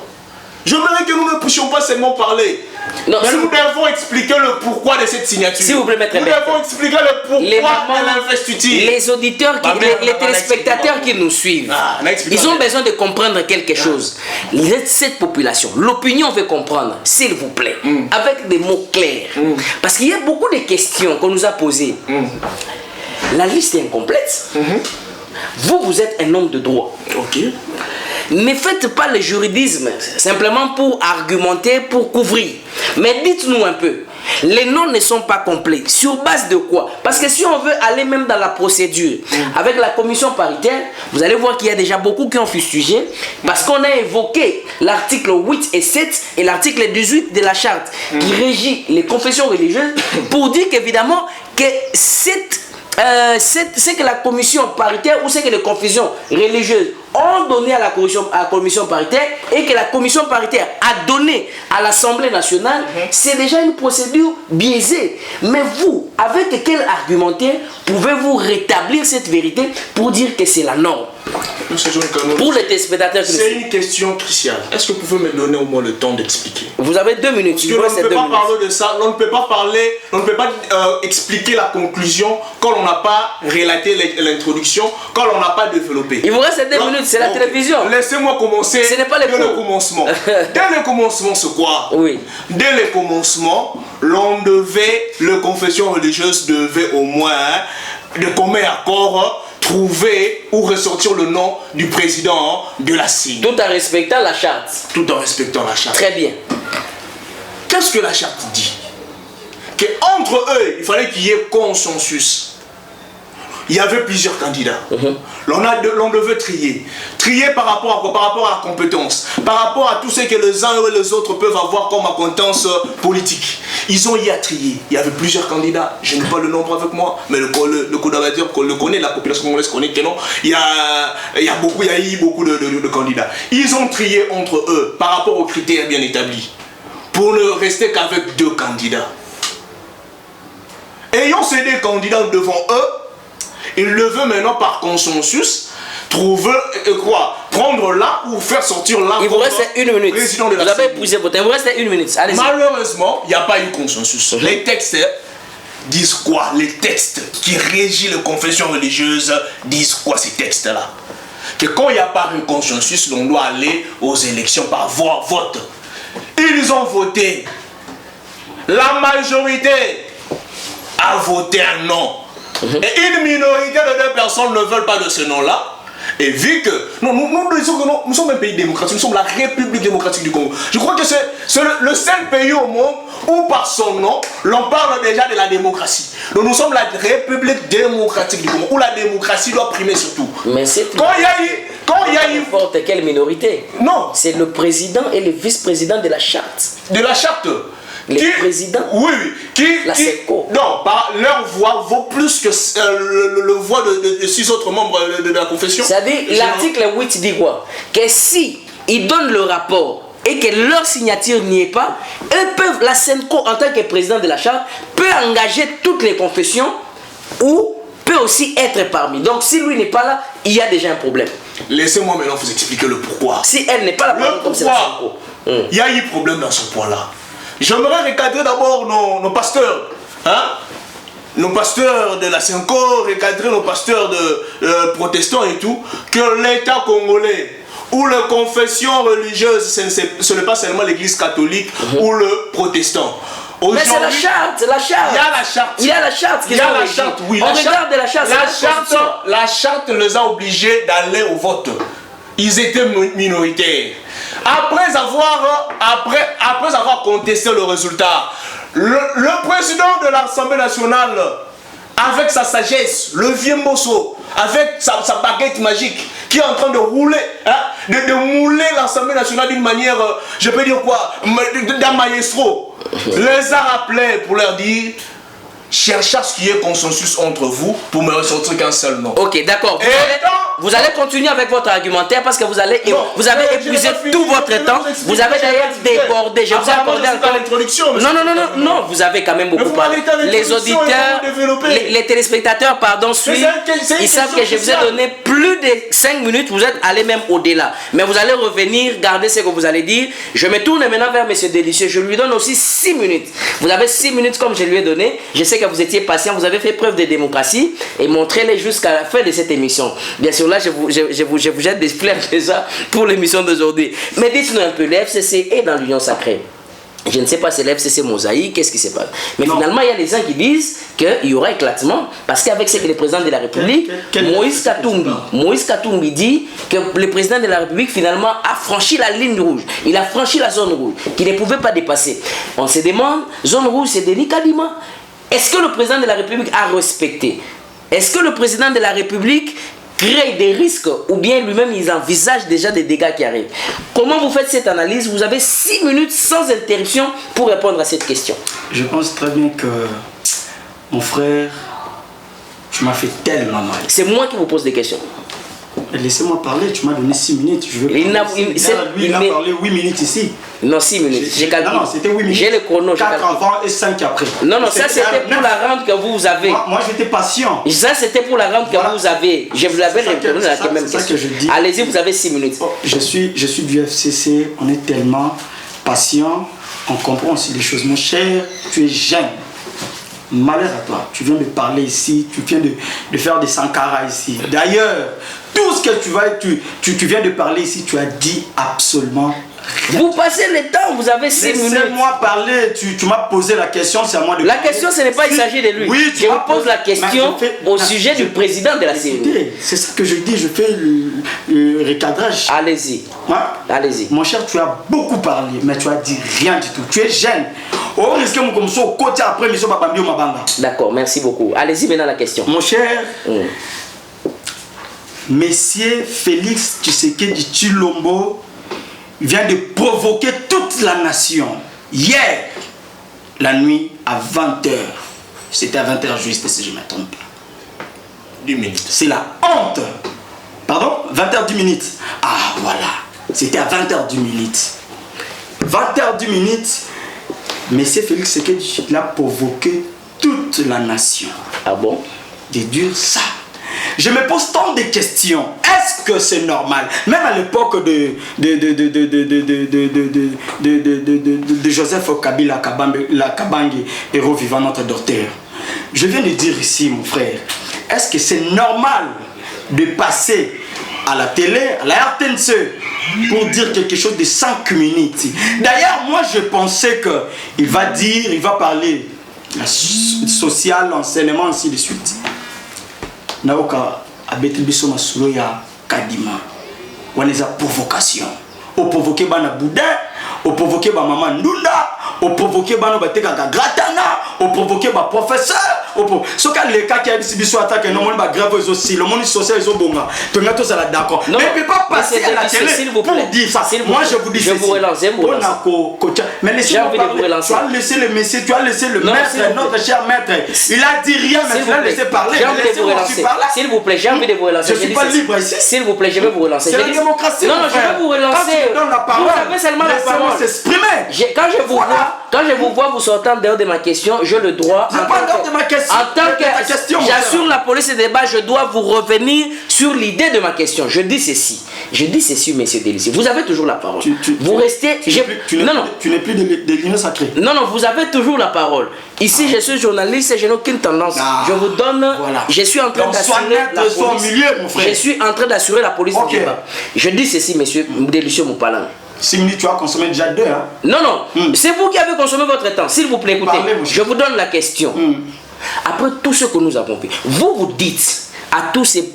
S3: J'aimerais que nous ne puissions pas seulement parler.
S2: Non,
S3: mais nous devons expliquer le pourquoi de cette signature.
S2: S'il vous plaît, maître.
S3: Nous devons expliquer le pourquoi de l'investiture.
S2: Les auditeurs, les téléspectateurs qui nous suivent, ils ont besoin de comprendre quelque chose. Cette population, l'opinion veut comprendre, s'il vous plaît, avec des mots clairs. Parce qu'il y a beaucoup de questions qu'on nous a posées. La liste est incomplète. Vous êtes un homme de droit.
S3: Ok.
S2: Ne faites pas le juridisme simplement pour argumenter, pour couvrir. Mais dites-nous un peu, les noms ne sont pas complets. Sur base de quoi? Parce que si on veut aller même dans la procédure, avec la commission paritaire, vous allez voir qu'il y a déjà beaucoup qui ont fustigé, parce qu'on a évoqué l'article 8 et 7 et l'article 18 de la charte qui régit les confessions religieuses, pour dire qu'évidemment que c'est que la commission paritaire ou c'est que les confessions religieuses ont donné à la commission paritaire et que la commission paritaire a donné à l'Assemblée nationale, c'est déjà une procédure biaisée. Mais vous, avec quel argumentaire pouvez-vous rétablir cette vérité pour dire que c'est la norme? Pour les téléspectateurs,
S3: c'est une question cruciale. Est-ce que vous pouvez me donner au moins le temps d'expliquer?
S2: Vous avez 2 minutes.
S3: Parce que on ne peut pas parler de ça, on ne peut pas parler, on ne peut pas expliquer la conclusion quand on n'a pas relaté l'introduction, quand on n'a pas développé.
S2: Il vous reste 2 minutes, c'est la télévision.
S3: Laissez-moi commencer.
S2: Ce n'est pas le
S3: commencement. Dès le commencement, c'est quoi?
S2: Oui.
S3: Dès le commencement, le confession religieuse devait au moins, de commun accord, trouver ou ressortir le nom du président de la CENI.
S2: Tout en respectant la charte.
S3: Tout en respectant la charte.
S2: Très bien.
S3: Qu'est-ce que la charte dit? Qu'entre eux, il fallait qu'il y ait consensus. Il y avait plusieurs candidats. L'on devait trier. Trier par rapport à quoi? Par rapport à la compétence. Par rapport à tout ce que les uns et les autres peuvent avoir comme acquaintance politique. Ils ont y à trier. Il y avait plusieurs candidats. Je n'ai pas le nombre avec moi, mais le collaborateur qu'on le connaît, la population congolaise connaît que non. Il y a eu beaucoup de candidats. Ils ont trié entre eux par rapport aux critères bien établis. Pour ne rester qu'avec 2 candidats. Ayant ces 2 candidats devant eux, ils le veulent maintenant par consensus trouver prendre là ou faire sortir là.
S2: Il vous reste 1 minute. Vous avez épousé votre temps. Il vous reste 1 minute. Allez-y.
S3: Malheureusement, il n'y a pas eu consensus. Les textes disent quoi? Les textes qui régissent les confessions religieuses disent quoi ces textes-là? Que quand il n'y a pas un consensus, on doit aller aux élections par vote. Ils ont voté. La majorité a voté un non. Et une minorité de 2 personnes ne veulent pas de ce nom-là. Et vu que nous sommes un pays démocratique, nous sommes la République démocratique du Congo. Je crois que c'est le seul pays au monde où par son nom, l'on parle déjà de la démocratie. Donc nous sommes la République démocratique du Congo, où la démocratie doit primer surtout.
S2: Mais c'est
S3: quand il y a eu
S2: n'importe quelle minorité.
S3: Non.
S2: C'est le président et le vice-président de la charte.
S3: De la charte.
S2: Les présidents.
S3: Oui,
S2: la SECO.
S3: Non, leur voix vaut plus que le voix de 6 autres membres de la confession.
S2: C'est-à-dire, l'article 8 dit quoi? Que si ils donnent le rapport et que leur signature n'y est pas, la SENCO, en tant que président de la charte, peut engager toutes les confessions ou peut aussi être parmi. Donc, si lui n'est pas là, il y a déjà un problème.
S3: Laissez-moi maintenant vous expliquer le pourquoi.
S2: Si elle n'est pas là, comme c'est la SENCO.
S3: Il y a eu problème dans ce point-là. J'aimerais recadrer d'abord nos pasteurs. Nos pasteurs de la SENCO, recadrer nos pasteurs de protestants et tout, que l'État congolais ou la confession religieuse, ce n'est pas seulement l'église catholique ou le protestant.
S2: Mais c'est la charte, la charte.
S3: Il y a la charte.
S2: Il y a la charte.
S3: Il y a la charte, oui.
S2: On regarde la charte.
S3: La charte les a obligés d'aller au vote. Ils étaient minoritaires. après avoir contesté le résultat, le président de l'Assemblée nationale, avec sa sagesse, le vieux Mosso, avec sa baguette magique, qui est en train de rouler, hein, de mouler l'Assemblée nationale d'une manière, je peux dire quoi, d'un maestro, les a rappelés pour leur dire: cherchez à ce qu'il y ait consensus entre vous pour me ressortir qu'un seul nom.
S2: Ok, d'accord. Vous allez continuer avec votre argumentaire parce que vous avez épuisé tout votre temps. Vous avez d'ailleurs débordé. Je vous ai accordé encore l'introduction. Non, vous avez quand même beaucoup parlé. Les auditeurs, les téléspectateurs, pardon, suivent. Ils savent que je vous ai donné plus de 5 minutes. Vous êtes allé même au-delà. Mais vous allez revenir, garder ce que vous allez dire. Je me tourne maintenant vers M. Délicieux. Je lui donne aussi 6 minutes. Vous avez 6 minutes comme je lui ai donné. Je sais que vous étiez patient. Vous avez fait preuve de démocratie. Et montrez-les jusqu'à la fin de cette émission. Bien sûr, là, je vous jette des fleurs déjà pour l'émission d'aujourd'hui. Mais dites-nous un peu, le FCC est dans l'Union sacrée. Je ne sais pas si le FCC mosaïque, qu'est-ce qui se passe. Mais non. Finalement, il y a des gens qui disent qu'il y aura éclatement. Parce qu'avec ce que le président de la République, Moïse Katumbi dit que le président de la République finalement a franchi la ligne rouge. Il a franchi la zone rouge, qu'il ne pouvait pas dépasser. On se demande, zone rouge, c'est Denis Kadima. Est-ce que le président de la République a respecté? Est-ce que le président de la République crée des risques ou bien lui-même il envisage déjà des dégâts qui arrivent? Comment vous faites cette analyse? Vous avez 6 minutes sans interruption pour répondre à cette question.
S4: Je pense très bien que mon frère, tu m'as fait tellement mal.
S2: C'est moi qui vous pose des questions.
S4: Laissez-moi parler, tu m'as donné 6 minutes. Je veux
S2: il a
S4: parlé 8 minutes ici.
S2: Non, 6 minutes.
S4: Non, c'était 8 minutes.
S2: J'ai le chrono.
S4: 4 avant et 5 après.
S2: Non, ça c'était pour la rente que vous avez.
S4: Moi j'étais patient.
S2: Ça c'était pour la rente que vous avez. Je vous l'avais répondu à la même question. Allez-y, vous avez 6 minutes.
S4: Je suis du FCC, on est tellement patient, on comprend aussi les choses. Mon cher, tu es jeune. Malheur à toi, tu viens de parler ici, tu viens de faire des Sankara ici. D'ailleurs, tout ce que tu viens de parler ici, tu as dit absolument rien.
S2: Vous passez le temps, vous avez 6 minutes.
S4: Laissez-moi parler, tu m'as posé la question, c'est à moi de
S2: la parler. Question, ce n'est pas il s'agit de lui.
S4: Oui,
S2: je vous pose la question au sujet du président de la CENI.
S4: C'est ça que je dis, je fais le recadrage.
S2: Allez-y.
S4: Hein?
S2: Allez-y.
S4: Mon cher, tu as beaucoup parlé, mais tu as dit rien du tout. Tu es jeune. On risque comme ça au côté après monsieur Babambi ou Mabanga.
S2: D'accord, merci beaucoup. Allez-y maintenant la question.
S4: Mon cher, Messieurs Félix Tshisekedi Tshilombo vient de provoquer toute la nation. Hier, la nuit à 20h. C'était à 20h juste si je ne me trompe pas.
S3: 10 minutes.
S4: C'est la honte. Pardon? 20h 10 minutes. Ah voilà. C'était à 20h 10 minutes. 20h 10 minutes. Monsieur Félix Tshisekedi l'a provoqué toute la nation.
S2: Ah bon?
S4: De dire ça. Je me pose tant de questions. Est-ce que c'est normal? Même à l'époque de Joseph Kabila Kabange, héros vivant, notre docteur. Je viens de dire ici, mon frère, est-ce que c'est normal de passer à la télé, à la RTNC, pour dire quelque chose de 5 minutes? D'ailleurs, moi je pensais qu'il va dire, il va parler social, l'enseignement, ainsi de suite. Naoka abetilibiso masulo ya Kadima. Waneza provocation. Au provoquer bana Bouddha, au provoquer ba maman Ndunda, au provoquer bana bateka gratana, au provoquer ba professeur, ce cas les cas qui a biso attaque non mon ba grave aussi, le monde social ils ont bonga. Tonga tous à la d'accord. Mais peut pas passer à la télé s'il vous plaît. Dire ça. Moi je vous dis
S2: je vous relance,
S4: mais laissez-moi parler. Tu as laissé le monsieur, tu as laissé le maître, notre cher maître. Il a dit rien mais tu l'as laissé parler.
S2: J'ai envie de vous relancer. S'il vous plaît, j'ai envie de vous relancer.
S4: Je suis pas libre ici.
S2: S'il vous plaît, je vais vous relancer.
S4: C'est la démocratie.
S2: Non, je vais vous relancer. Vous avez seulement la parole. Quand je vous vois vous sortant dehors de ma question, j'ai le droit. En tant que j'assure la police et débat, je dois vous revenir sur l'idée de ma question. Je dis ceci, monsieur Délicieux. Vous avez toujours la parole. Vous restez.
S4: Tu n'es plus de l'union sacrée.
S2: Non, vous avez toujours la parole. Ici, je suis journaliste et je n'ai aucune tendance. Je vous donne. Voilà. Je suis en train d'assurer la police. Je suis en train d'assurer la police du débat. Je dis ceci, monsieur Délicieux Moupalan.
S4: 6 minutes, tu as consommé déjà 2. Hein?
S2: Non. C'est vous qui avez consommé votre temps. S'il vous plaît, écoutez. Je vous donne la question. Après tout ce que nous avons fait, vous dites, à tous ces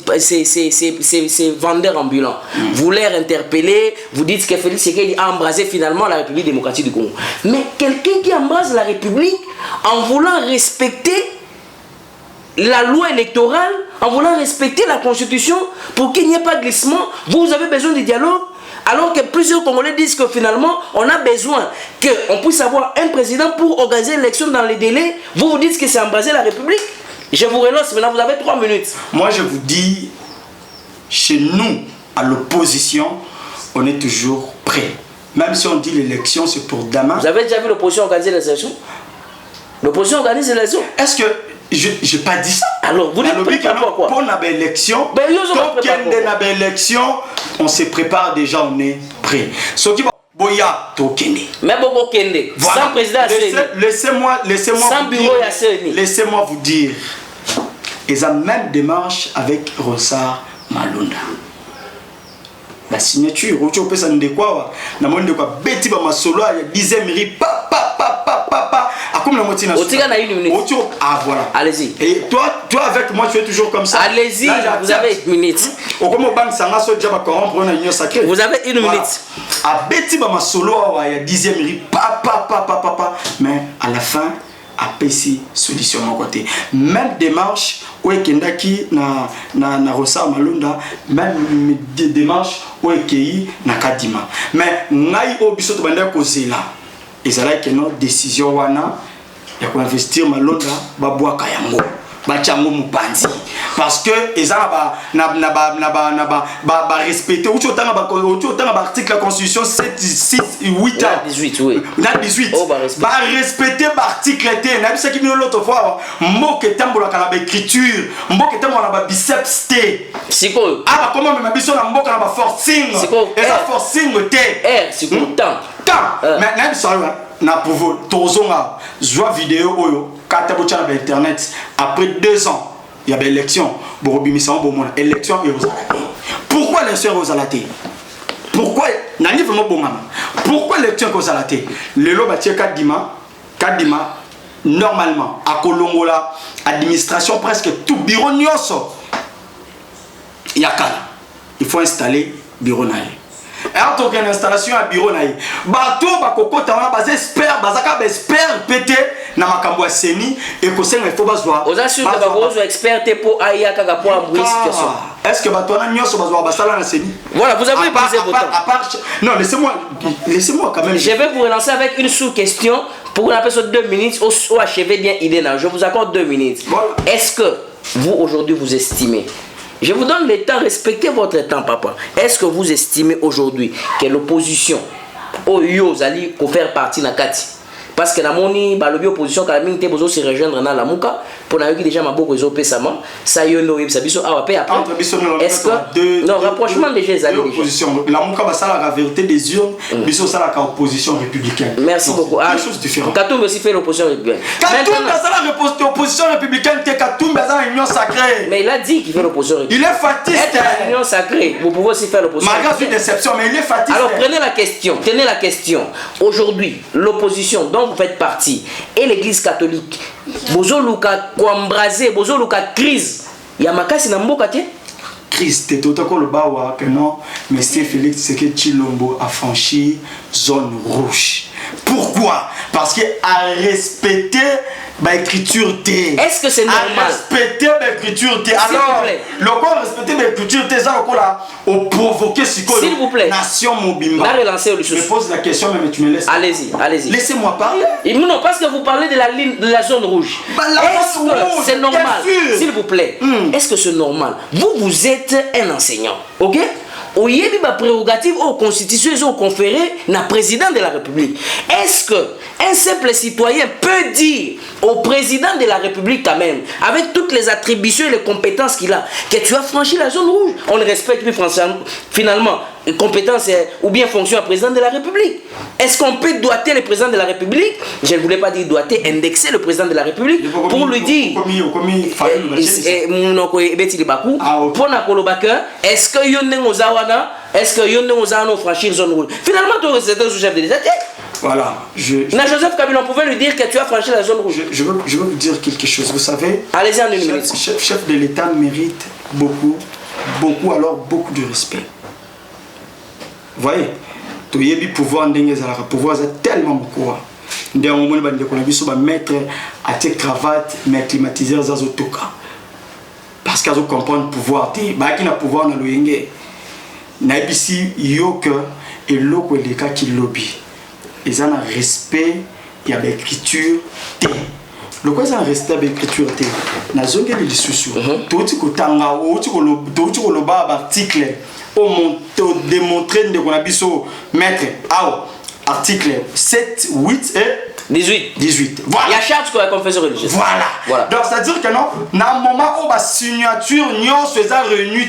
S2: vendeurs ambulants. Vous les interpellez, vous dites que Félix Tshisekedi a embrasé finalement la République démocratique du Congo. Mais quelqu'un qui embrase la République en voulant respecter la loi électorale, en voulant respecter la Constitution pour qu'il n'y ait pas de glissement, vous avez besoin de dialogue. Alors que plusieurs Congolais disent que finalement, on a besoin qu'on puisse avoir un président pour organiser l'élection dans les délais. Vous vous dites que c'est embraser la République. Je vous relance, maintenant vous avez 3 minutes.
S4: Moi je vous dis, chez nous, à l'opposition, on est toujours prêt. Même si on dit l'élection, c'est pour demain.
S2: Vous avez déjà vu l'opposition organiser les élections? L'opposition organise les élections.
S4: Est-ce que je n'ai pas dit ça?
S2: Alors, vous dites quoi?
S4: Pour l'élection, on se prépare déjà, on est prêt. Ce qui va boya tokende.
S2: Mais beaucoup kende. Sans président
S4: laissez-moi
S2: sans bureau à CENI.
S4: Laissez-moi vous dire. Ils ont même démarche avec Rosa Malunda. La signature, où tu peux s'en dire quoi? Na monde de quoi? Betty ba masolo ya 10e ri pa.
S2: Na une minute.
S4: Ah voilà.
S2: Allez-y.
S4: Et toi avec moi tu es toujours comme ça.
S2: Allez-y, vous avez une minute. Vous avez une minute.
S4: A Betty ba masolo ya 10e ri pa. Mais à la fin a PC solution mon côté. Même démarche où Kendaki na Rosa Malunda, même démarche où Kei na Kadima. Mais ngai obiso to banda ko zela. Ezala que notre décision wana ya ko investir Malunda ba boaka yango. Ba chango mupanzi parce que ezala na respecter ou tu otanga ba article la constitution 7 6 8
S2: 18 oui.
S4: Na 18 ba respecter ba article T na bisa ki l'autre fois mboke tambola kana ba écriture mboke tambola ba biceps T
S2: siko
S4: ah comment même biso na mboka na ba forcing et ça forcing T
S2: siko temps
S4: mais na biso na pouvoir tozonga joie vidéo oyo kata bocha na internet après 2 ans il y a l'élection borobimisa bomona élection et pourquoi l'élection aux pourquoi nani vraiment bongama pourquoi l'élection aux alaté lelo batie kadima normalement à Kolongola administration presque tout bureau nyonso yakala il faut installer bureau naï. Et en tant qu'installation à bureau naï, bateau bakokota wana bas expert bazaka expert pété na makambo ya seni et ko senga il faut bazwa.
S2: Oza sur ka bakozo expert pour aya kaka pour embrouiller situation.
S4: Est-ce que bateau na nyoso bazwa basala na seni?
S2: Voilà, vous avez posé votre temps.
S4: Non, laissez-moi quand même.
S2: Je vais vous relancer avec une sous-question pour la personne 2 minutes ou achever bien idée là. Je vous accorde 2 minutes. Voilà. Est-ce que vous aujourd'hui vous estimez, je vous donne le temps, respectez votre temps, papa. Est-ce que vous estimez aujourd'hui que l'opposition, Oyozali, pour faire partie de la Kati? Parce que la moni, l'opposition, quand même, te besoin se rejoindre dans la Mouka, pour n'avoir déjà ma beaucoup réseau pésamment, ça y est, nous, ça biso, ah, après, est-ce que, non, rapprochement déjà, les alliés.
S4: L'opposition, la Mouka, ça, la vérité des urnes, biso, ça, la opposition républicaine.
S2: Merci beaucoup.
S4: Deux choses différentes.
S2: Katoum aussi fait l'opposition républicaine.
S4: Katoum, ça, l'opposition républicaine, Katoum, ça, l'union sacrée.
S2: Mais il a dit qu'il fait l'opposition républicaine.
S4: Il est fatiste.
S2: L'union sacrée, vous pouvez aussi faire l'opposition.
S4: Malgré une déception, mais il est fatiste.
S2: Alors, tenez la question. Aujourd'hui, l'opposition, donc vous faites partie, et l'église catholique, bozo luka kwambraze, bozo luka crise, yamakasi na mboka te?
S4: Crise, t'es tout à coup le bawa que non, mais c'est Félix Tshisekedi Tshilombo a franchi zone rouge. Pourquoi? Parce qu'il a respecté l'écriture T.
S2: Est-ce que c'est normal?
S4: A respecté l'écriture T. Alors, le corps respecter l'écriture T, ça on provoqué
S2: s'il vous plaît.
S4: Nation Mobimba.
S2: Je
S4: me pose la question, mais tu me laisses.
S2: Allez-y.
S4: Laissez-moi parler.
S2: Non, parce que vous parlez de la ligne de la zone rouge. Est-ce que c'est normal? S'il vous plaît. Est-ce que c'est normal? Vous êtes un enseignant, ok? Au yébi ba prérogative aux constitutions et aux conférés na président de la République. Est-ce que un simple citoyen peut dire au président de la République quand même, avec toutes les attributions et les compétences qu'il a, que tu as franchi la zone rouge? On ne respecte plus finalement les compétences ou bien fonction à président de la République. Est-ce qu'on peut doiter le président de la République? Je ne voulais pas dire doiter, indexer le président de la République pour lui dire est-ce que est-ce que yon franchir zone rouge? Finalement, tu es chef de l'État.
S4: Voilà.
S2: Mais Joseph Kabila, on pouvait lui dire que tu as franchi la zone rouge.
S4: Je veux vous dire quelque chose. Vous savez,
S2: allez-y en une minute.
S4: Chef de l'État mérite beaucoup de respect. Vous voyez, tu y a pouvoir c'est tellement beaucoup. Ndé on moni bande ko biso ba mettre à tes cravates mais climatiseur za zotoka. Parce qu'ils comprennent pouvoir té ba qui na pouvoir na loyenge. Na bisi yo que et loko les cas qui lobby. Ils ont un respect, il y a l'écriture té. Le quoi c'est un respect avec l'écriture té. Na zone de discussion. Tout ko tanga ou tout ko loba article au monto démontrer de ko na biso mettre article 7, 8 et 18.
S2: Voilà. Il y a charte sur la confession religieuse.
S4: Voilà. Donc c'est-à-dire que non, dans un moment où la signature nous faisait réunir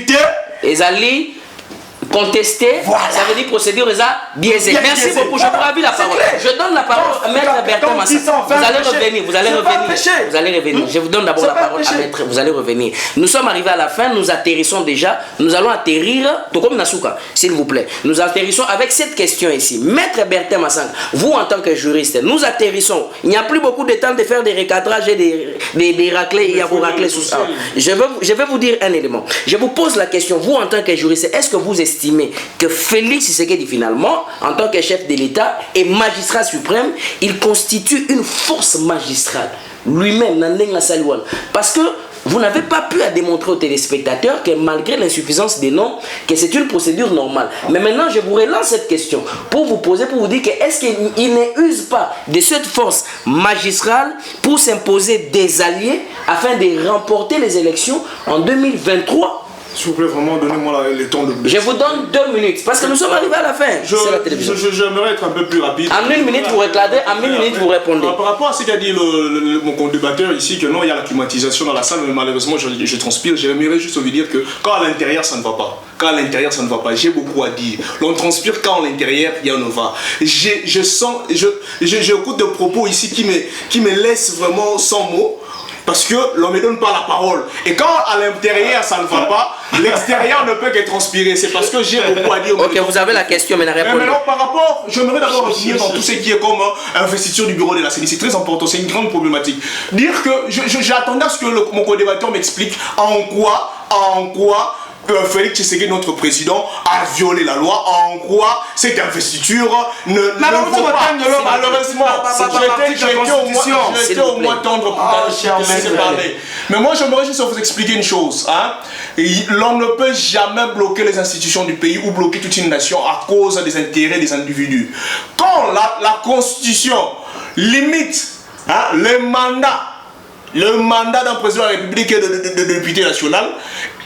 S2: les alliés contester, ça veut dire procédure biaisée. Merci beaucoup, je vous ravis la parole. Je donne la parole à Maître Bertin Massang. Vous allez revenir. Je vous donne d'abord la parole à Maître, vous allez revenir. Nous sommes arrivés à la fin, nous atterrissons déjà. Nous allons atterrir, tout comme Nasuka, s'il vous plaît. Nous atterrissons avec cette question ici. Maître Bertin Massang, vous en tant que juriste, nous atterrissons. Il n'y a plus beaucoup de temps de faire des recadrages et des raclés. Il y a vos raclés sous ça. Je vais vous dire un élément. Je vous pose la question, vous en tant que juriste, est-ce que vous estimez que Félix Tshisekedi finalement, en tant que chef de l'État et magistrat suprême, il constitue une force magistrale lui-même, parce que vous n'avez pas pu démontrer aux téléspectateurs que malgré l'insuffisance des noms, que c'est une procédure normale. Mais maintenant, je vous relance cette question pour vous poser, pour vous dire que est-ce qu'il ne use pas de cette force magistrale pour s'imposer des alliés afin de remporter les élections en 2023?
S3: S'il vous plaît, vraiment, donnez-moi le temps de...
S2: Je vous donne 2 minutes, parce que nous sommes arrivés à la fin. C'est la télévision.
S3: J'aimerais être un peu plus rapide.
S2: En 1 minute, vous réclamez, en 1 minute, vous répondez.
S3: Par rapport à ce qu'a dit mon co-débatteur ici, que non, il y a la climatisation dans la salle, mais malheureusement, je transpire. J'aimerais juste vous dire que quand à l'intérieur, ça ne va pas. Quand à l'intérieur, ça ne va pas. J'ai beaucoup à dire. L'on transpire quand à l'intérieur, il y en va. J'écoute des propos ici qui me laissent vraiment sans mots. Parce que l'on ne me donne pas la parole. Et quand à l'intérieur ça ne va pas, l'extérieur ne peut que transpirer. C'est parce que j'ai beaucoup à dire.
S2: Ok, vous avez la question, mais la réponse.
S3: Mais alors, par rapport, j'aimerais d'abord revenir dans tout ce qui est comme investiture du bureau de la CENI. C'est très important, c'est une grande problématique. Dire que j'attendais à ce que mon co-débatteur m'explique en quoi Félix Tshisekedi, notre président, a violé la loi. En quoi cette investiture ne faut pas. Malheureusement, j'étais au moins tendre pour laisser parler. Mais moi, j'aimerais juste vous expliquer une chose. L'on ne peut jamais bloquer les institutions du pays ou bloquer toute une nation à cause des intérêts des individus. Quand la Constitution limite le mandat d'un président de la République et de député national,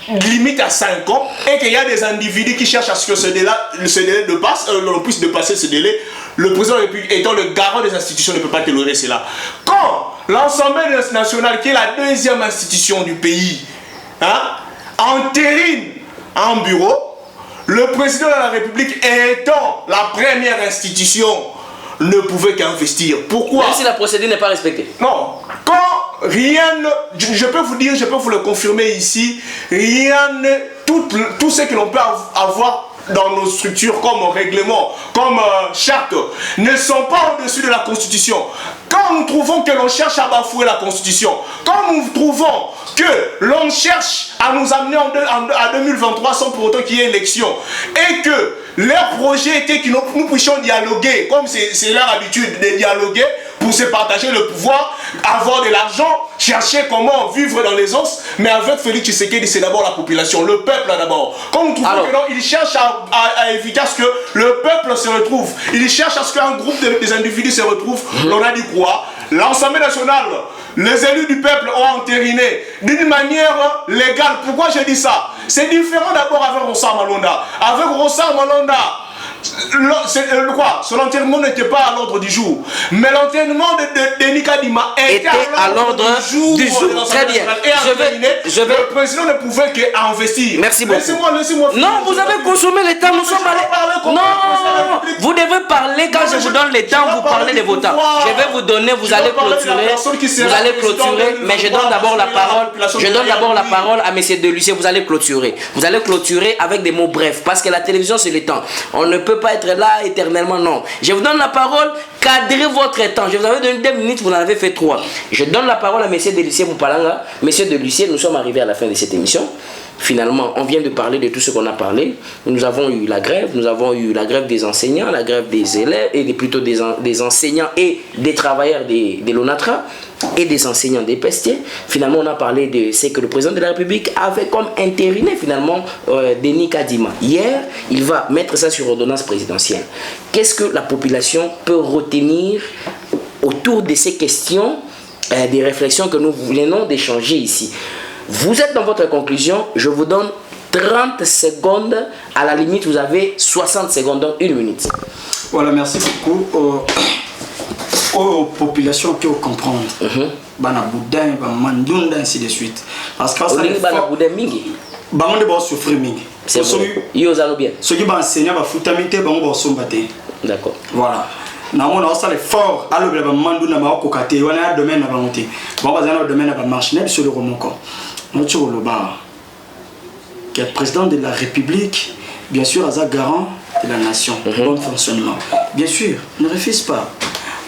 S3: limite à 5 ans, et qu'il y a des individus qui cherchent à ce que ce délai l'on puisse dépasser ce délai, le président de la République étant le garant des institutions ne peut pas tolérer cela. Quand l'Assemblée nationale, qui est la deuxième institution du pays, entérine un bureau, le président de la République étant la première institution ne pouvait qu'investir. Pourquoi?
S2: Même si la procédure n'est pas respectée.
S3: Non. Quand rien ne... Je peux vous dire, je peux vous le confirmer ici, rien ne... Tout ce que l'on peut avoir dans nos structures comme règlement, comme charte, ne sont pas au-dessus de la Constitution. Quand nous trouvons que l'on cherche à bafouer la Constitution, quand nous trouvons que l'on cherche à nous amener à 2023 sans pour autant qu'il y ait élection, et que leur projet était que nous puissions dialoguer, comme c'est leur habitude de dialoguer, pour se partager le pouvoir, avoir de l'argent, chercher comment vivre dans les os, mais avec Félix Tshisekedi, c'est d'abord la population, le peuple d'abord. Quand nous trouvons que non, il cherche à éviter à ce que le peuple se retrouve, il cherche à ce qu'un groupe des individus se retrouve, l'on a dit quoi? L'Assemblée nationale, les élus du peuple ont entériné d'une manière légale. Pourquoi je dis ça? C'est différent d'abord avec Rossard Malonda. Avec Rossard Malonda, son enterrement n'était pas à l'ordre du jour. Mais l'enterrement de Denis Kadima était à l'ordre du jour.
S2: Très bien.
S3: Le président ne pouvait qu'investir.
S2: Merci beaucoup.
S3: Laissez-moi
S2: non, vous avez consommé le temps. Nous sommes allés. Non, vous devez parler quand je vous donne le temps. Vous parlez de vos temps. Je vais vous donner. Vous allez clôturer. Vous allez clôturer. Mais je donne d'abord la parole. Je donne d'abord la parole à M. Delucier. Vous allez clôturer. Vous allez clôturer avec des mots brefs. Parce que la télévision, c'est le temps. On ne peut peut pas être là éternellement, non. Je vous donne la parole, cadrez votre temps. Je vous avais donné 2 minutes, vous en avez fait 3. Je donne la parole à M. Delucier Moupalanga. M. Delucier, nous sommes arrivés à la fin de cette émission. Finalement, on vient de parler de tout ce qu'on a parlé. Nous avons eu la grève, des enseignants, la grève des élèves, et plutôt des enseignants et des travailleurs de l'ONATRA et des enseignants des Pestiers. Finalement, on a parlé de ce que le président de la République avait comme intériné finalement Denis Kadima. Hier, il va mettre ça sur ordonnance présidentielle. Qu'est-ce que la population peut retenir autour de ces questions, des réflexions que nous venons d'échanger ici? Vous êtes dans votre conclusion, je vous donne 30 secondes, à la limite vous avez 60 secondes, donc 1 minute.
S4: Voilà, merci beaucoup aux populations qui comprennent. Bana boudin, bana mandunda, ainsi de suite. Parce que ça
S2: bana boudin mingi.
S4: Bana de souffrir mingi.
S2: C'est vrai. Yo zalo bien.
S4: Ceux qui vont enseigner ba futamité bana sombate.
S2: D'accord.
S4: Voilà. Na on a ça l'effort à l'objet ba mandunda ba kokate, on a domaine na ba monter. Bon ba zana domaine na ba marche net sur le remonco. Notre Loba, qui est président de la République, bien sûr, à garant de la nation, bon fonctionnement. Bien sûr, ne refuse pas.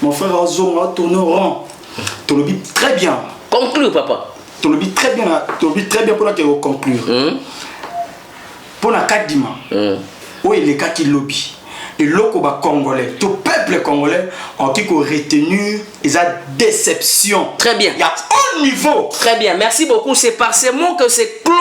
S4: Mon frère Azon a tourné au rang. Tu le dis très bien.
S2: Conclue, papa.
S4: Tu le dis très bien pour la conclure. Pour la Kadima, où il est cas qui lobby. Et l'autre congolais, tout peuple congolais, en qui a retenu ils a déception.
S2: Très bien.
S4: Il y a haut niveau.
S2: Très bien, merci beaucoup. C'est par ces mots que c'est clos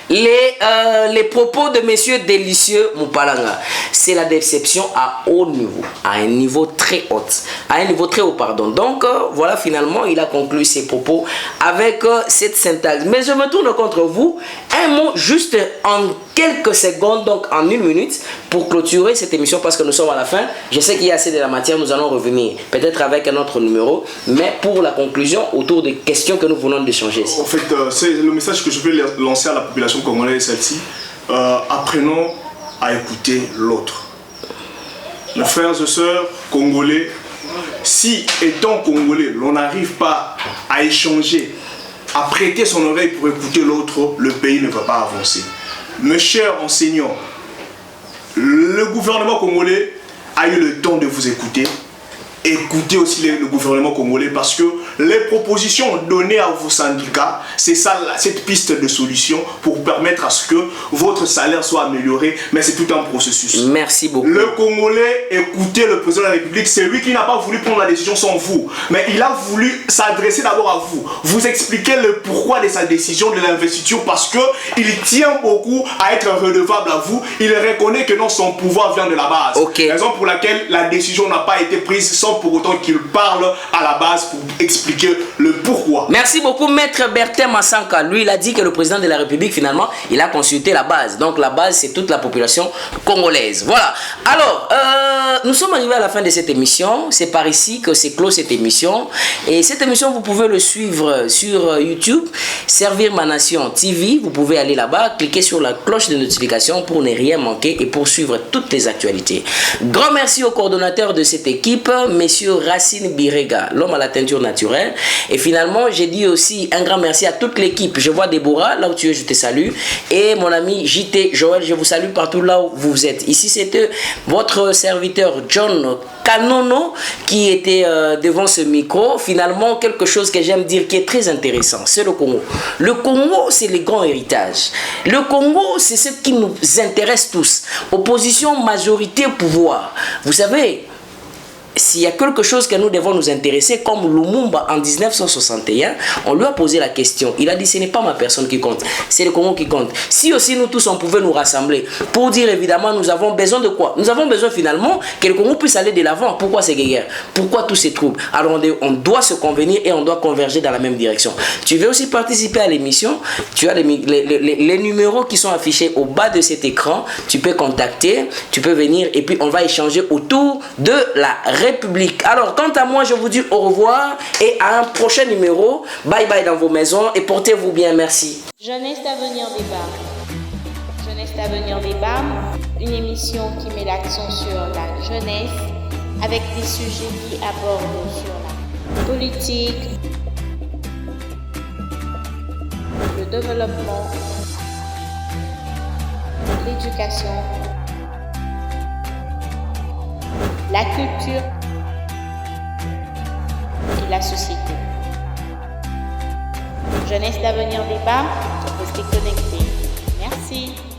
S2: les propos de monsieur Délicieux Moupalanga. C'est la déception à haut niveau, à un niveau très haut. À un niveau très haut, pardon. Donc, voilà, finalement, il a conclu ses propos avec cette syntaxe. Mais je me tourne contre vous. Un mot juste en quelques secondes, donc en 1 minute, pour clôturer cette émission, parce que nous sommes à la fin. Je sais qu'il y a assez de la matière, nous allons revenir, peut-être avec un autre numéro, mais pour la conclusion, autour des questions que nous venons d'échanger.
S3: En fait, c'est le message que je veux lancer à la population congolaise, celle-ci. Apprenons à écouter l'autre. Mes frères et sœurs congolais, si étant congolais, l'on n'arrive pas à échanger, à prêter son oreille pour écouter l'autre, le pays ne va pas avancer. Mes chers enseignants, le gouvernement congolais a eu le temps de vous écouter. Écoutez aussi le gouvernement congolais, parce que les propositions données à vos syndicats, c'est ça, cette piste de solution pour permettre à ce que votre salaire soit amélioré, mais c'est tout un processus.
S2: Merci beaucoup.
S3: Le Congolais, écoutez le président de la République, c'est lui qui n'a pas voulu prendre la décision sans vous, mais il a voulu s'adresser d'abord à vous, vous expliquer le pourquoi de sa décision de l'investiture, parce que il tient beaucoup à être redevable à vous, il reconnaît que non, son pouvoir vient de la base.
S2: Okay.
S3: Raison pour laquelle la décision n'a pas été prise sans pour autant qu'il parle à la base pour expliquer le pourquoi.
S2: Merci beaucoup, Maître Bertin Massanka. Lui, il a dit que le président de la République, finalement, il a consulté la base. Donc la base, c'est toute la population congolaise. Voilà. Alors, nous sommes arrivés à la fin de cette émission. C'est par ici que c'est clos cette émission. Et cette émission, vous pouvez le suivre sur YouTube, Servir ma Nation TV. Vous pouvez aller là-bas, cliquer sur la cloche de notification pour ne rien manquer et pour suivre toutes les actualités. Grand merci au coordonnateur de cette équipe, Monsieur Racine Birega, l'homme à la teinture naturelle. Et finalement, j'ai dit aussi un grand merci à toute l'équipe. Je vois Déborah, là où tu es, je te salue. Et mon ami JT Joël, je vous salue partout là où vous êtes. Ici, c'était votre serviteur John Kanono qui était devant ce micro. Finalement, quelque chose que j'aime dire qui est très intéressant, c'est le Congo. Le Congo, c'est le grand héritage. Le Congo, c'est ce qui nous intéresse tous. Opposition, majorité, pouvoir. Vous savez, s'il y a quelque chose que nous devons nous intéresser, comme Lumumba en 1961, on lui a posé la question. Il a dit, ce n'est pas ma personne qui compte, c'est le Congo qui compte. Si aussi nous tous, on pouvait nous rassembler pour dire, évidemment, nous avons besoin de quoi? Nous avons besoin finalement que le Congo puisse aller de l'avant. Pourquoi ces guerres? Pourquoi tous ces troubles? Alors on doit se convenir et on doit converger dans la même direction. Tu veux aussi participer à l'émission? Tu as les numéros qui sont affichés au bas de cet écran. Tu peux contacter, tu peux venir et puis on va échanger autour de la République. Alors, quant à moi, je vous dis au revoir et à un prochain numéro. Bye bye dans vos maisons et portez-vous bien. Merci.
S1: Jeunesse d'avenir des BAM. Jeunesse d'avenir des BAM, une émission qui met l'accent sur la jeunesse avec des sujets qui abordent sur la politique, le développement, l'éducation, la culture et la société. Jeunesse d'avenir débat, restez connectés. Merci.